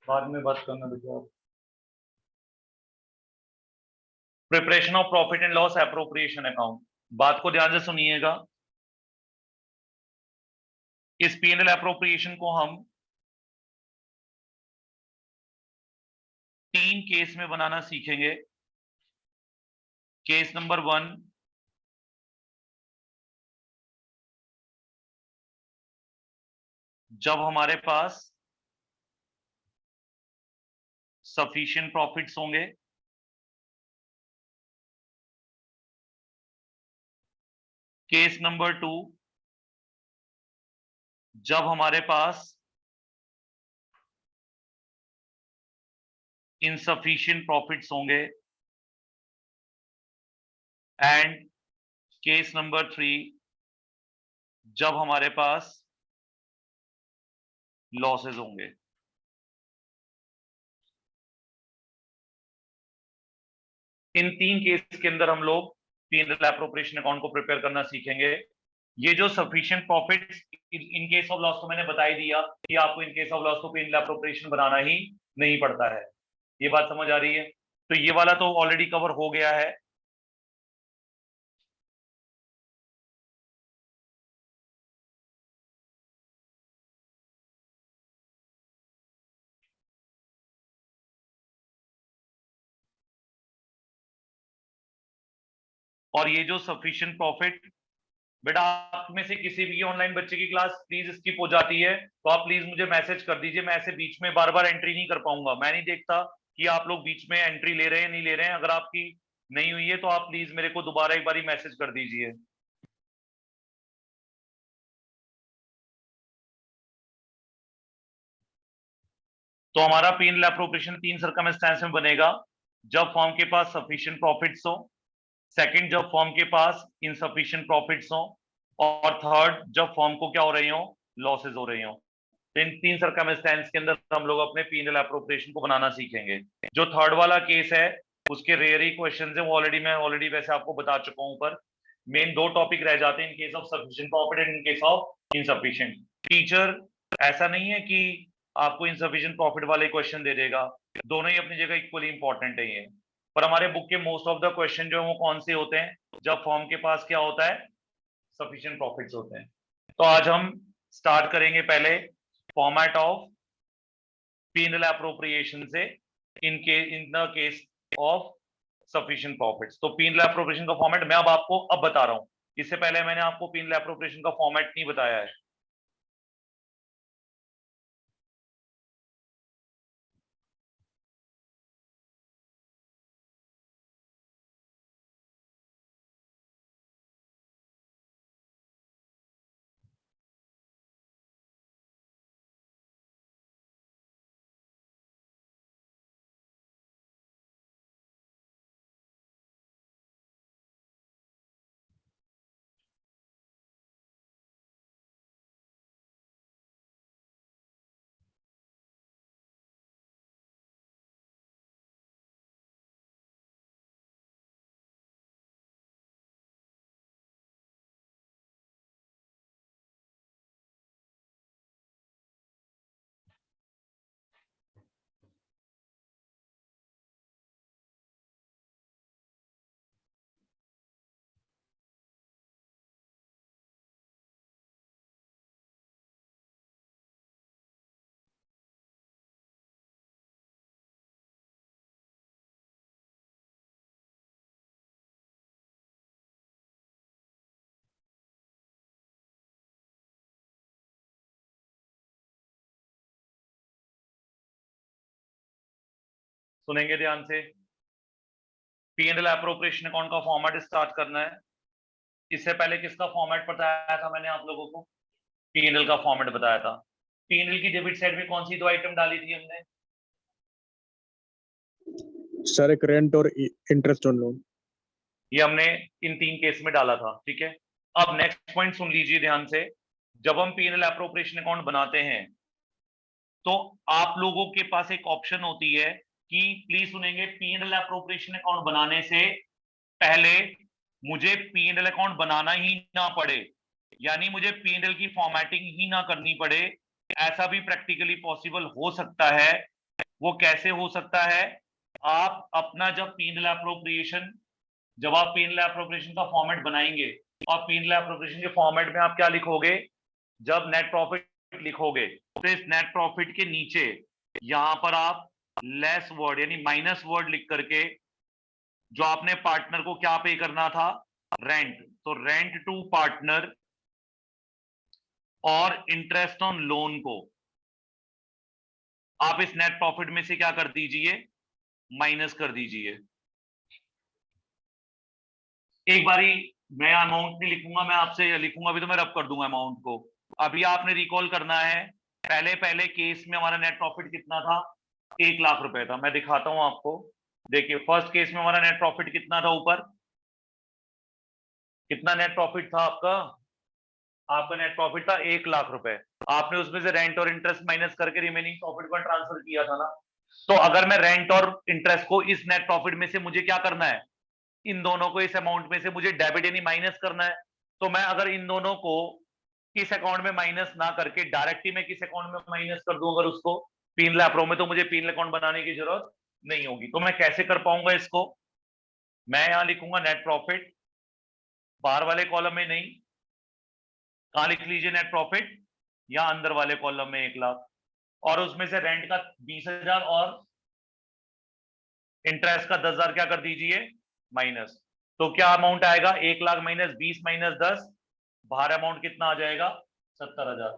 बाद में बात करना बेटा। Preparation of profit and loss appropriation account, बात को ध्यान से सुनिएगा। इस पी एंड एल एप्रोप्रिएशन को हम 3 केस में बनाना सीखेंगे। केस नंबर 1, जब हमारे पास सफिशिएंट प्रॉफिट्स होंगे। केस नंबर 2, जब हमारे पास इनसफिशिएंट प्रॉफिट्स होंगे। एंड केस नंबर 3, जब हमारे पास लॉसेस होंगे। इन 3 केस के अंदर हम लोग P and L appropriation account को प्रिपेयर करना सीखेंगे। ये जो sufficient profits in case of loss को मैंने बता ही दिया कि आपको इन केस ऑफ लॉस को पी एंड एल एप्रोप्रिएशन बनाना ही नहीं पड़ता है। ये बात समझ आ रही है? तो ये वाला तो ऑलरेडी कवर हो गया है। और ये जो सफिशिएंट प्रॉफिट, बेटा आप में से किसी भी ऑनलाइन बच्चे की क्लास प्लीज स्किप हो जाती है तो आप प्लीज मुझे मैसेज कर दीजिए। मैं ऐसे बीच में बार बार एंट्री नहीं कर पाऊंगा। मैं नहीं देखता कि आप लोग बीच में एंट्री ले रहे हैं नहीं ले रहे हैं। अगर आपकी नहीं हुई है तो आप प्लीज मेरे को दोबारा एक बार मैसेज कर दीजिए। तो हमारा पीनल एप्रोप्रिएशन 3 सर्कमस्टेंस में बनेगा। जब फर्म के पास सफिशिएंट प्रॉफिट्स हो, सेकंड जब फर्म के पास इनसफिशिएंट प्रॉफिट्स हो, और थर्ड जब फर्म को क्या हो रही हो, लॉसेस हो रही हो। तो इन 3 सर्कमस्टेंस के अंदर हम लोग अपने पीनल एप्रोप्रिएशन को बनाना सीखेंगे। जो थर्ड वाला केस है उसके रेयर ही क्वेश्चन है, वो मैं वैसे आपको बता चुका हूं। ऊपर मेन 2 टॉपिक रह जाते हैं, in case of sufficient profit and in case of insufficient. Teacher ऐसा नहीं है कि आपको इनसफिशिएंट प्रॉफिट वाले क्वेश्चन दे देगा, दोनों ही अपनी जगह इक्वली इंपॉर्टेंट है ये। पर हमारे बुक के मोस्ट ऑफ द क्वेश्चन जो है वो कौन से होते हैं, जब फर्म के पास क्या होता है, सफिशिएंट प्रॉफिट्स होते हैं। तो आज हम स्टार्ट करेंगे पहले फॉर्मेट ऑफ पीनल एप्रोप्रिएशन से in the case of sufficient profits. तो पीनल एप्रोप्रिएशन का फॉर्मेट मैं अब आपको बता रहा हूं, इससे पहले मैंने आपको पीनल एप्रोप्रिएशन का फॉर्मेट नहीं बताया है। सुनेंगे ध्यान से। पीएनएल एप्रोप्रिएशन अकाउंट का फॉर्मेट स्टार्ट करना है। इससे पहले किसका फॉर्मेट बताया था मैंने आप लोगों को, पीएनएल का फॉर्मेट बताया था। पीएनएल की डेबिट साइड में कौन सी 2 आइटम डाली थी हमने, सर एक रेंट और इंटरेस्ट ऑन लोन, ये हमने इन 3 केस में डाला था। ठीक है, अब नेक्स्ट पॉइंट सुन लीजिए ध्यान से। जब हम पीएनएल एप्रोप्रिएशन अकाउंट बनाते हैं तो आप लोगों के पास एक ऑप्शन होती है कि प्लीज सुनेंगे, पीएनएल एप्रोप्रिएशन अकाउंट बनाने से पहले मुझे पीएनएल अकाउंट बनाना ही ना पड़े, यानी मुझे पीएनएल की फॉर्मेटिंग ही ना करनी पड़े। ऐसा भी प्रैक्टिकली पॉसिबल हो सकता है। वो कैसे हो सकता है, आप अपना जब पीएनएल एप्रोप्रिएशन का फॉर्मेट बनाएंगे, और पीएनएल एप्रोप्रिएशन के फॉर्मेट में आप क्या लिखोगे, जब नेट प्रॉफिट लिखोगे तो इस नेट प्रॉफिट के नीचे यहां पर आप लेस वर्ड यानी माइनस वर्ड लिख करके जो आपने पार्टनर को क्या पे करना था, रेंट, तो रेंट टू पार्टनर और इंटरेस्ट ऑन लोन को आप इस नेट प्रॉफिट में से क्या कर दीजिए, माइनस कर दीजिए। एक बारी मैं अमाउंट नहीं लिखूंगा, मैं आपसे लिखूंगा भी तो मैं रब कर दूंगा अमाउंट को। अभी आपने रिकॉल करना है, पहले पहले केस में हमारा नेट प्रॉफिट कितना था, 1 लाख रुपए था। मैं दिखाता हूं आपको, देखिए फर्स्ट केस में हमारा नेट प्रॉफिट कितना था, ऊपर कितना नेट प्रॉफिट था आपका, आपका नेट प्रॉफिट था 1 लाख रुपए। आपने उसमें से रेंट और इंटरेस्ट माइनस करके रिमेनिंग प्रॉफिट को ट्रांसफर किया था ना। तो अगर मैं रेंट और इंटरेस्ट को इस नेट प्रॉफिट में से मुझे क्या करना है, इन दोनों को इस अमाउंट में से मुझे डेबिट यानी माइनस करना है। तो मैं अगर इन दोनों को किस अकाउंट में माइनस ना करके डायरेक्ट ही मैं किस अकाउंट में माइनस कर दूं अगर उसको, पीनल एप्रो में, तो मुझे पीनल अकाउंट बनाने की जरूरत नहीं होगी। तो मैं कैसे कर पाऊंगा इसको, मैं यहां लिखूंगा नेट प्रॉफिट, बाहर वाले कॉलम में नहीं, कहां लिख लीजिए नेट प्रॉफिट, या अंदर वाले कॉलम में 1 लाख, और उसमें से रेंट का 20,000 और इंटरेस्ट का 10,000 क्या कर दीजिए, माइनस। तो क्या अमाउंट आएगा, 1 लाख माइनस 20 माइनस 10, बाहर अमाउंट कितना आ जाएगा, 70,000।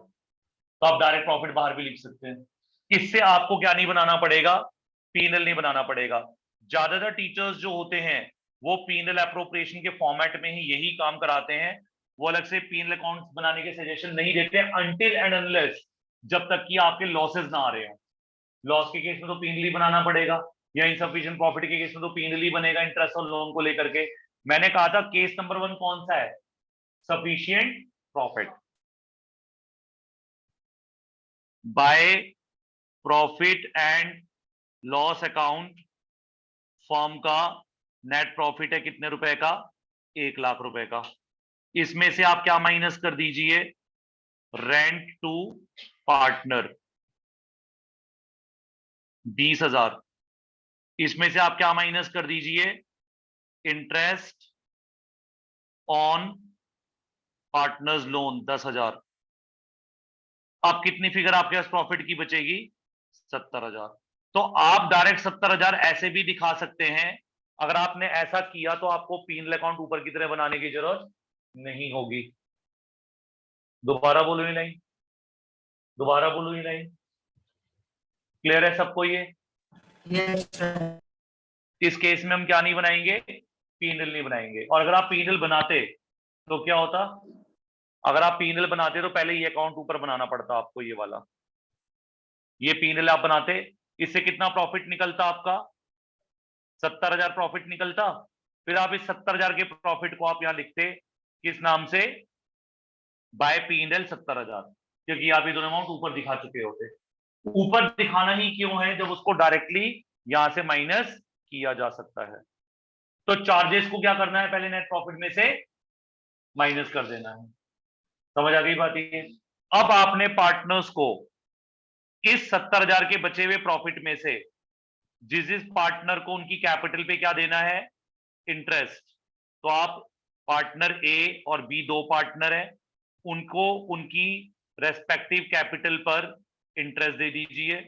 तो आप डायरेक्ट प्रॉफिट बाहर भी लिख सकते हैं। इससे आपको क्या नहीं बनाना पड़ेगा, पीनल नहीं बनाना पड़ेगा। ज्यादातर टीचर्स जो होते हैं वो पीनल एप्रोप्रिएशन के फॉर्मेट में ही यही काम कराते हैं, वो अलग से पीनल अकाउंट्स बनाने के सजेशन नहीं देते अनटिल एंड अनलेस जब तक कि आपके लॉसेस ना आ रहे हो। लॉस के केस में तो पीनली बनाना पड़ेगा, या इनसफिशिएंट प्रॉफिट के केस में तो पीनली बनेगा इंटरेस्ट और लोन को लेकर के। मैंने कहा था केस नंबर 1 कौन सा है? Sufficient profit. By profit and loss account firm का नेट प्रॉफिट है कितने रुपए का? 1 लाख रुपए का। इसमें से आप क्या माइनस कर दीजिए? Rent to partner 20,000। इसमें से आप क्या माइनस कर दीजिए? Interest on partner's loan 10,000। अब कितनी फिगर आपके पास प्रॉफिट की बचेगी? 70,000। तो आप डायरेक्ट 70,000 ऐसे भी दिखा सकते हैं। अगर आपने ऐसा किया तो आपको पीनल अकाउंट ऊपर की तरह बनाने की जरूरत नहीं होगी। दोबारा बोलो ही नहीं, दोबारा बोलो ही नहीं। क्लियर है सबको ये? Yes sir. इस केस में हम क्या नहीं बनाएंगे? पीनल नहीं बनाएंगे। और अगर आप पीनल बनाते तो क्या होता? अगर आप पीनल बनाते तो पहले ये अकाउंट ऊपर बनाना पड़ता आपको, ये वाला। ये पीनल आप बनाते, इससे कितना प्रॉफिट निकलता आपका? 70,000 प्रॉफिट निकलता। फिर आप इस 70,000 के प्रॉफिट को आप यहां लिखते किस नाम से? बाय पीनल 70,000, क्योंकि आप ये दोनों अमाउंट ऊपर दिखा चुके होते। ऊपर दिखाना ही क्यों है जब उसको डायरेक्टली यहां से माइनस किया जा सकता है। तो चार्जेस को क्या करना है? पहले नेट प्रॉफिट में से माइनस कर देना है। समझ आ गई बात ये? अब आपने पार्टनर्स को इस 70,000 के बचे हुए प्रॉफिट में से जिस पार्टनर को उनकी कैपिटल पे क्या देना है? इंटरेस्ट। तो आप पार्टनर ए और बी दो पार्टनर है, उनको उनकी रेस्पेक्टिव कैपिटल पर इंटरेस्ट दे दीजिए।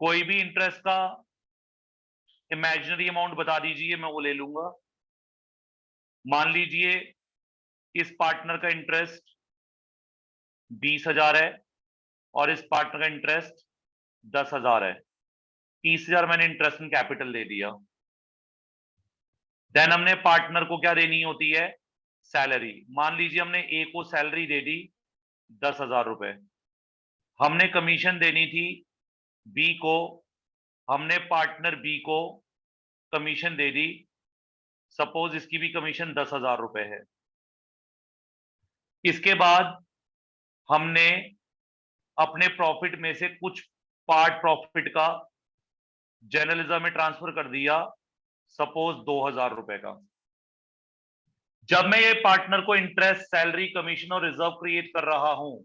कोई भी इंटरेस्ट का इमेजिनरी अमाउंट बता दीजिए, मैं वो ले लूंगा। मान लीजिए इस पार्टनर का इंटरेस्ट 20,000 है और इस पार्टनर का इंटरेस्ट 10,000 है। 30,000 मैंने इंटरेस्ट इन कैपिटल दे दिया। देन हमने पार्टनर को क्या देनी होती है? सैलरी। मान लीजिए हमने ए को सैलरी दे दी 10,000 रुपए। हमने कमीशन देनी थी बी को, हमने पार्टनर बी को कमीशन दे दी। सपोज इसकी भी कमीशन 10,000 रुपए है। इसके बाद हमने अपने प्रॉफिट में से कुछ पार्ट प्रॉफिट का जर्नलिज्म में ट्रांसफर कर दिया, सपोज 2,000 रुपए का। जब मैं ये पार्टनर को इंटरेस्ट, सैलरी, कमीशन और रिजर्व क्रिएट कर रहा हूं,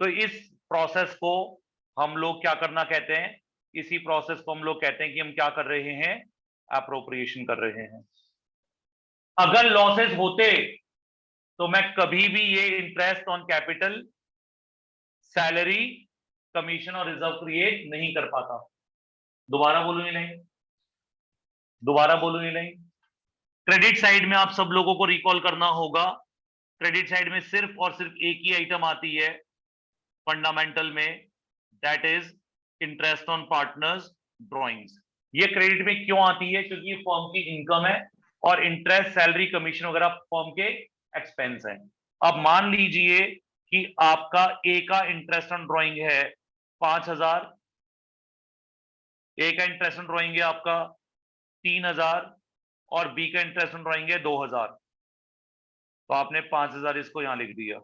तो इस प्रोसेस को हम लोग क्या करना कहते हैं? इसी प्रोसेस को हम लोग कहते हैं कि हम क्या कर रहे हैं? एप्रोप्रिएशन कर रहे हैं। अगर लॉसेस होते तो मैं कभी भी ये interest on capital, salary, commission और रिजर्व क्रिएट नहीं कर पाता। दोबारा बोलूं ही नहीं, दोबारा बोलूं ही नहीं। क्रेडिट साइड में आप सब लोगों को रिकॉल करना होगा, क्रेडिट साइड में सिर्फ और सिर्फ एक ही आइटम आती है फंडामेंटल में, that is interest on partners drawings. ये क्रेडिट में क्यों आती है? क्योंकि ये फर्म की इनकम है और इंटरेस्ट, सैलरी, कमीशन वगैरह फर्म के एक्सपेंस है। अब मान लीजिए कि आपका ए का इंटरेस्ट ऑन ड्रॉइंग है 5,000, ए का इंटरेस्ट ऑन ड्रॉइंग है आपका 3,000 और बी का इंटरेस्ट ऑन ड्रॉइंग है 2,000। तो आपने 5,000 इसको यहां लिख दिया।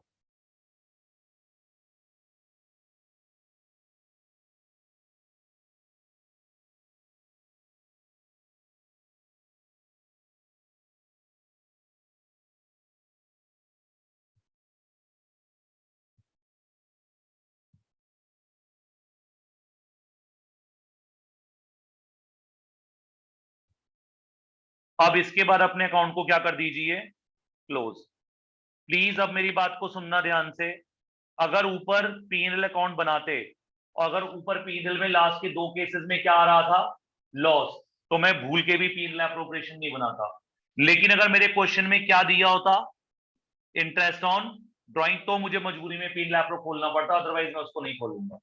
अब इसके बाद अपने अकाउंट को क्या कर दीजिए? क्लोज। प्लीज अब मेरी बात को सुनना ध्यान से। अगर ऊपर पीएनएल अकाउंट बनाते और अगर ऊपर पीएनएल में लास्ट के दो केसेस में क्या आ रहा था? लॉस, तो मैं भूल के भी पीएनएल एप्रोप्रिएशन नहीं बनाता। लेकिन अगर मेरे क्वेश्चन में क्या दिया होता? इंटरेस्ट ऑन ड्रॉइंग, तो मुझे मजबूरी में पीएनएल एप्रो खोलना पड़ता, अदरवाइज मैं उसको नहीं खोलूंगा।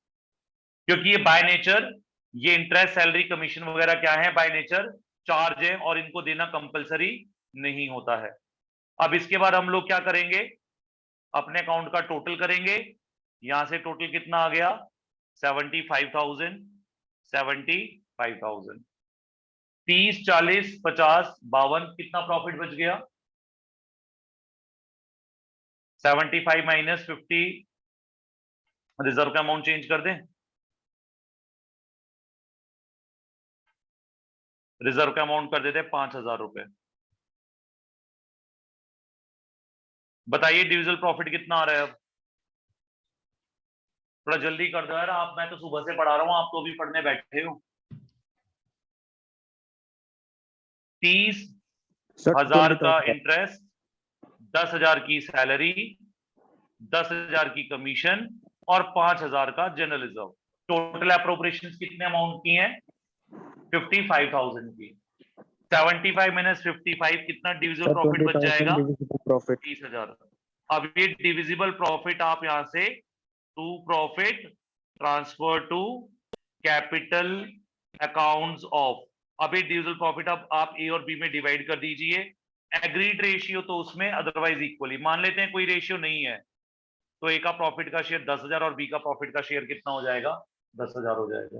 क्योंकि ये बाय नेचर, ये इंटरेस्ट, सैलरी, कमीशन वगैरह क्या है? बाय नेचर चार्ज है और इनको देना कंपलसरी नहीं होता है। अब इसके बाद हम लोग क्या करेंगे, अपने अकाउंट का टोटल करेंगे। यहां से टोटल कितना आ गया 75,000, 75,000, 30, 40, 50, 52, कितना प्रॉफिट बच गया 75 माइनस 50, रिजर्व का अमाउंट चेंज कर दें, रिजर्व का अमाउंट कर देते हैं 5,000 रुपए। बताइए डिविजिबल प्रॉफिट कितना आ रहा है अब, थोड़ा जल्दी कर दो यार आप, मैं तो सुबह से पढ़ा रहा हूं, आप तो अभी पढ़ने बैठे हो। 30,000 का इंटरेस्ट, 10,000 की सैलरी, 10,000 की कमीशन और 5,000 का जनरल रिजर्व। टोटल अप्रोप्रिएशंस कितने अमाउंट की हैं 55,000 की। 75 माइनस 55 कितना डिविजिबल प्रॉफिट बच जाएगा प्रॉफिट 30,000। अब ये डिविजिबल प्रॉफिट आप यहां से to profit transfer to capital accounts of, अब ये डिविजिबल प्रॉफिट अब आप ए और बी में डिवाइड कर दीजिए। एग्रीड रेशियो तो उसमें अदरवाइज इक्वली, मान लेते हैं कोई रेशियो नहीं है तो ए का प्रॉफिट का शेयर 10,000 और बी का प्रॉफिट का शेयर कितना हो जाएगा 10,000 हो जाएगा।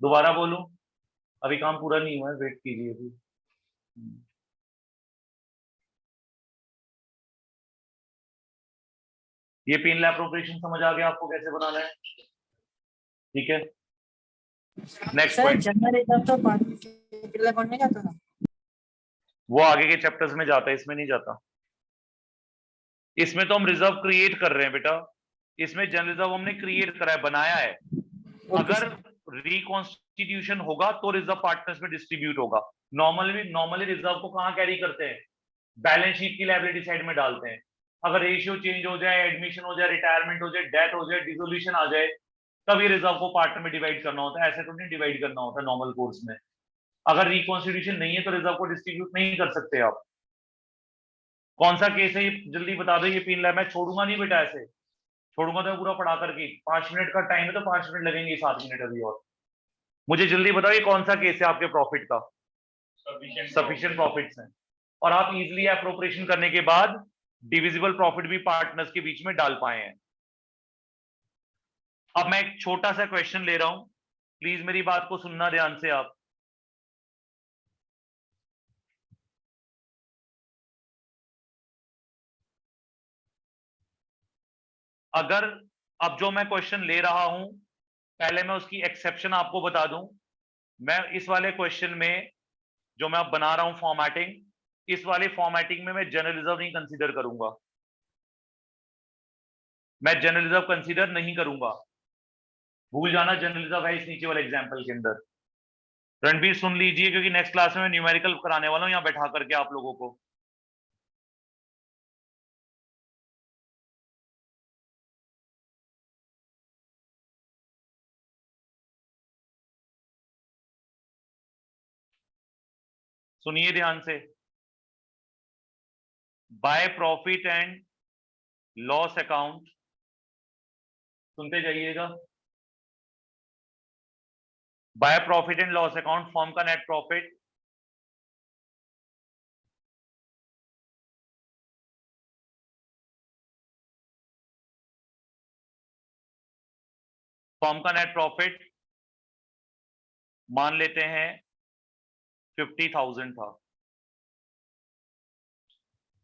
दोबारा बोलूं, अभी काम पूरा नहीं हुआ है, वेट कीजिए अभी। ये पिन एप्रोप्रिएशन समझ आ गया आपको कैसे बनाना है, ठीक है। Next sir point, general reserve तो कैपिटल अकाउंट में जाता था। वो आगे के चैप्टर्स में जाता है, इसमें नहीं जाता। इसमें तो हम रिजर्व क्रिएट कर रहे हैं बेटा, इसमें जनरल रिजर्व हमने क्रिएट करा है, बनाया है। अगर रिकॉन्स्टिट्यूशन होगा तो रिजर्व पार्टनर्स में डिस्ट्रीब्यूट होगा। नॉर्मली रिजर्व को कहां कैरी करते हैं, बैलेंस शीट की लायबिलिटी साइड में डालते हैं। अगर रेशियो चेंज हो जाए, एडमिशन हो जाए, रिटायरमेंट हो जाए, डेथ हो जाए, डिसोल्यूशन आ जाए, तब ये रिजर्व को पार्टनर में डिवाइड करना होता है, ऐसे तो नहीं डिवाइड करना होता नॉर्मल कोर्स में। अगर रिकॉन्स्टिट्यूशन नहीं है तो रिजर्व को डिस्ट्रीब्यूट नहीं कर सकते आप। कौन सा केस है ये जल्दी बता दो, ये पिन मैं छोड़ूंगा नहीं बेटा, ऐसे छोड़ूंगा तो मैं पूरा पढ़ा करके, 5 मिनट का टाइम है तो 5 मिनट लगेंगे, 7 मिनट अभी और। मुझे जल्दी बताओ ये कौन सा केस है आपके प्रॉफिट का, सफिशिएंट प्रॉफिट्स हैं, और आप इजीली एप्रोप्रिएशन करने के बाद डिविजिबल प्रॉफिट भी पार्टनर्स के बीच में डाल पाए हैं। अब मैं एक छोटा सा क्वेश्चन ले रहा हूं, प्लीज मेरी बात को सुनना ध्यान से आप। अगर अब जो मैं क्वेश्चन ले रहा हूं, पहले मैं उसकी एक्सेप्शन आपको बता दूं। मैं इस वाले क्वेश्चन में जो मैं अब बना रहा हूं फॉर्मेटिंग, इस वाले फॉर्मेटिंग में मैं जनरल रिजर्व नहीं कंसीडर करूंगा, मैं जनरल रिजर्व कंसीडर नहीं करूंगा, भूल जाना जनरल रिजर्व है इस नीचे वाले एग्जांपल के अंदर। रणबीर सुन लीजिए क्योंकि नेक्स्ट क्लास में मैं न्यूमेरिकल कराने वाला हूं यहां बैठा करके आप लोगों को। सुनिए ध्यान से, by profit and loss account, सुनते जाइएगा। By profit and loss account, form का नेट प्रॉफिट फॉर्म का नेट प्रॉफिट मान लेते हैं 50,000 था।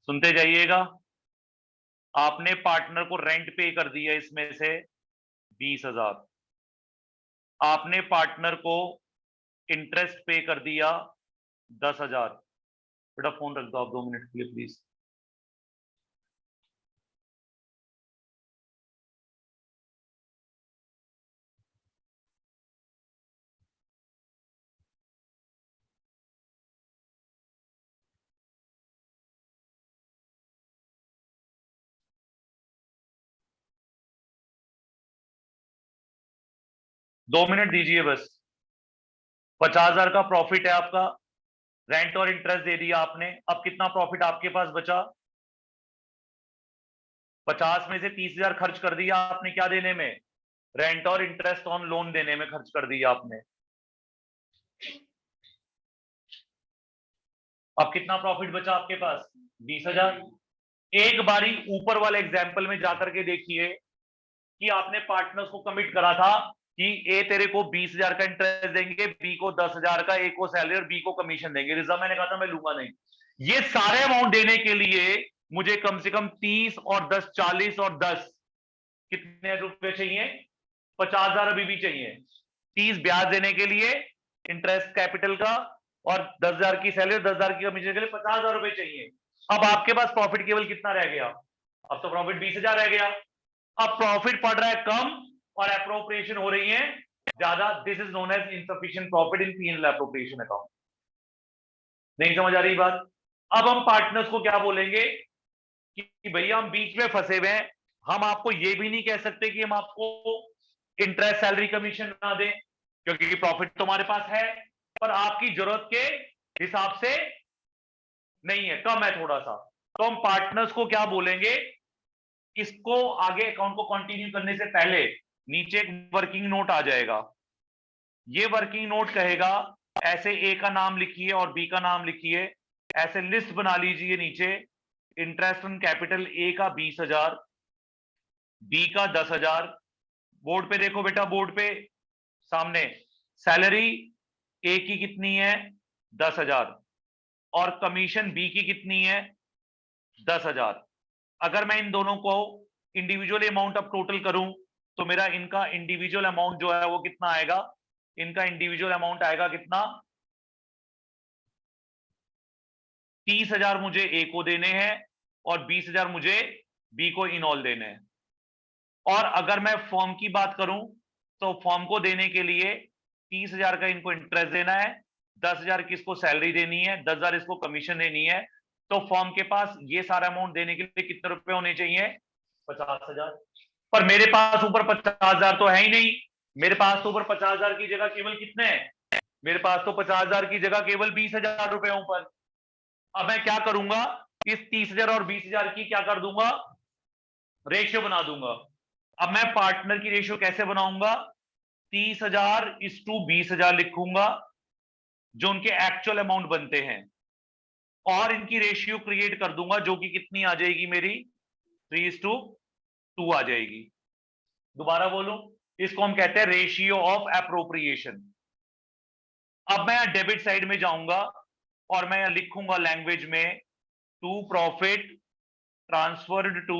सुनते जाइएगा, आपने पार्टनर को रेंट पे कर दिया इसमें से 20,000, आपने पार्टनर को इंटरेस्ट पे कर दिया 10,000। बेटा फोन रख दो आप 2 मिनट के लिए प्लीज। दो मिनट दीजिए बस। 50,000 का प्रॉफिट है आपका, रेंट और इंटरेस्ट दे दिया आपने, अब कितना प्रॉफिट आपके पास बचा 50 में से 30,000 खर्च कर दिया आपने क्या देने में, रेंट और इंटरेस्ट ऑन लोन देने में खर्च कर दिया आपने। अब कितना प्रॉफिट बचा आपके पास? 20,000। एक बारी ऊपर वाले एग्जाम्पल में जाकर के देखिए कि आपने पार्टनर्स को कमिट करा था कि ए तेरे को 20,000 का इंटरेस्ट देंगे, बी को 10,000 का, ए को सैलरी और बी को कमीशन देंगे। रिजर्व मैंने कहा था मैं लूंगा नहीं। ये सारे अमाउंट देने के लिए मुझे कम से कम 30 और 10 40 और 10 कितने रुपए चाहिए? 50,000 अभी भी चाहिए। 30 ब्याज देने के लिए इंटरेस्ट कैपिटल का और 10,000 की सैलरी और 10,000 की कमीशन के लिए 50,000 रुपए चाहिए। अब आपके पास प्रॉफिट केवल कितना रह गया? अब तो प्रॉफिट 20,000 रह गया। अब प्रॉफिट पड़ रहा है कम और एप्रोप्रिएशन हो रही है ज्यादा। This is known as insufficient profit in P and L appropriation account. नहीं समझ आ रही बात? अब हम पार्टनर्स को क्या बोलेंगे कि भैया हम बीच में फंसे हुए हैं, हम आपको ये भी नहीं कह सकते कि हम आपको इंटरेस्ट सैलरी कमीशन ना दें क्योंकि प्रॉफिट तो हमारे पास है, पर आपकी जरूरत के हिसाब से नहीं है, कम है थोड़ा सा। तो हम पार्टनर्स को क्या बोलेंगे? इसको आगे अकाउंट को कंटिन्यू करने से पहले नीचे एक वर्किंग नोट आ जाएगा। ये वर्किंग नोट कहेगा ऐसे ए का नाम लिखिए और बी का नाम लिखिए, ऐसे लिस्ट बना लीजिए नीचे। इंटरेस्ट ऑन कैपिटल ए का 20,000, बी का 10,000। बोर्ड पे देखो बेटा, बोर्ड पे सामने सैलरी ए की कितनी है? 10,000 और कमीशन बी की कितनी है? 10,000। अगर मैं इन दोनों को इंडिविजुअल अमाउंट अब टोटल करूं तो मेरा इनका इंडिविजुअल अमाउंट जो है वो कितना आएगा? इनका इंडिविजुअल अमाउंट आएगा कितना? 30,000 मुझे ए को देने हैं और 20,000 मुझे बी को इन ऑल देने हैं। और अगर मैं फॉर्म की बात करूं तो फॉर्म को देने के लिए 30,000 का इनको इंटरेस्ट देना है, 10,000 की इसको सैलरी देनी है, 10,000 इसको कमीशन देनी है। तो फॉर्म के पास ये सारा अमाउंट देने के लिए कितने रुपए होने चाहिए? 50,000। पर मेरे पास ऊपर 50,000 तो है ही नहीं। मेरे पास तो ऊपर 50,000 की जगह केवल कितने हैं? मेरे पास तो 50,000 की जगह केवल 20,000 रुपए ऊपर। अब मैं क्या करूंगा? इस 30,000 और 20,000 की क्या कर दूंगा? रेशियो बना दूंगा। अब मैं पार्टनर की रेशियो कैसे बनाऊंगा? 30,000 इस टू 20,000 लिखूंगा जो उनके एक्चुअल अमाउंट बनते हैं, और इनकी रेशियो क्रिएट कर दूंगा जो कि कितनी आ जाएगी मेरी? 3:2 आ जाएगी। दोबारा बोलूं, इसको हम कहते हैं रेशियो ऑफ एप्रोप्रिएशन। अब मैं डेबिट साइड में जाऊंगा और मैं लिखूंगा लैंग्वेज में to profit transferred to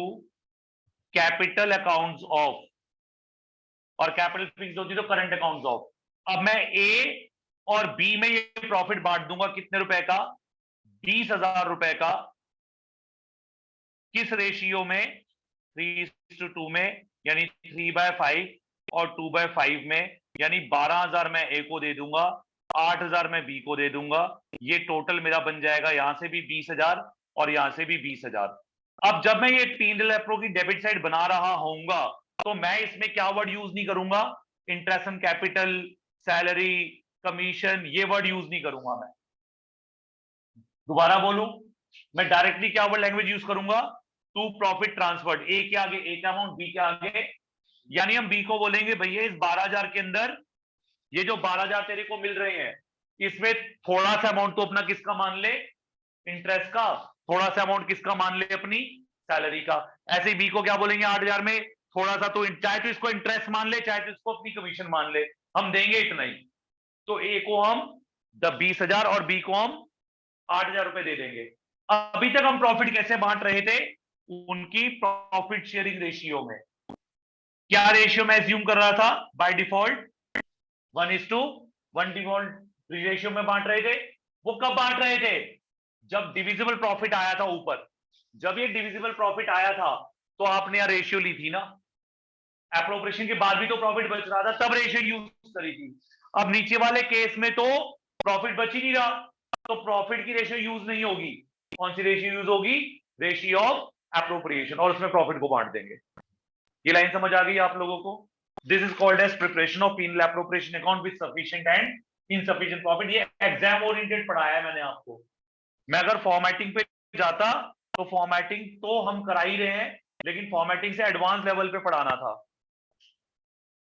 capital accounts of, और कैपिटल फिक्स होती तो करंट अकाउंट्स ऑफ। अब मैं ए और बी में ये प्रॉफिट बांट दूंगा कितने रुपए का? 20,000 रुपए का। किस रेशियो में? 3:2 में, यानी 3/5 और 2/5 में, यानी 12,000 मैं ए को दे दूंगा, 8,000 मैं बी को दे दूंगा। ये टोटल मेरा बन जाएगा यहां से भी 20,000 और यहां से भी 20,000। अब जब मैं ये पी&एल एप्रो की डेबिट साइड बना रहा होऊंगा तो मैं इसमें क्या वर्ड यूज नहीं करूंगा? Interest on capital, salary, commission, ये वर्ड यूज नहीं करूंगा मैं। दोबारा बोलूं, मैं डायरेक्टली क्या वर्ड लैंग्वेज यूज करूंगा? टू प्रॉफिट ट्रांसफर्ड, ए के आगे ए का अमाउंट, बी के आगे, यानी हम बी को बोलेंगे भैया इस 12,000 के अंदर ये जो 12,000 तेरे को मिल रहे हैं इसमें थोड़ा सा अमाउंट तो अपना किसका मान ले? इंटरेस्ट का। थोड़ा सा अमाउंट किसका मान ले? अपनी सैलरी का। ऐसे ही बी को क्या बोलेंगे? 8,000 में थोड़ा सा तो चाहे तो इसको इंटरेस्ट मान ले, चाहे तो इसको अपनी कमीशन मान ले, हम देंगे इतना ही। तो ए को हम 20,000 और बी को हम 8,000 रुपए दे देंगे। अभी तक हम प्रॉफिट कैसे बांट रहे थे? उनकी प्रॉफिट शेयरिंग रेशियो में। क्या रेशियो में एज्यूम कर रहा था? बाय डिफॉल्ट 1:1 डिफॉल्ट रेशियो में बांट रहे थे। वो कब बांट रहे थे? जब डिविजिबल प्रॉफिट आया था ऊपर। जब ये डिविजिबल प्रॉफिट आया था तो आपने यहां रेशियो ली थी ना। एप्रोप्रिएशन के बाद भी तो प्रॉफिट बच रहा था, तब रेशियो यूज करी थी। अब नीचे वाले केस में तो प्रॉफिट बच ही नहीं रहा, तो प्रॉफिट की रेशियो यूज नहीं होगी। कौन सी रेशियो यूज होगी? रेशियो ऑफ एप्रोप्रिएशन, और उसमें प्रॉफिट को बांट देंगे। ये लाइन समझ आ गई आप लोगों को? This is called as preparation of P and L appropriation account with sufficient and insufficient profit. ये एग्जाम ओरिएंटेड पढ़ाया है मैंने आपको। मैं अगर फॉर्मेटिंग पे जाता तो फॉर्मेटिंग तो हम करा ही रहे हैं, लेकिन फॉर्मेटिंग से एडवांस लेवल पे पढ़ाना था।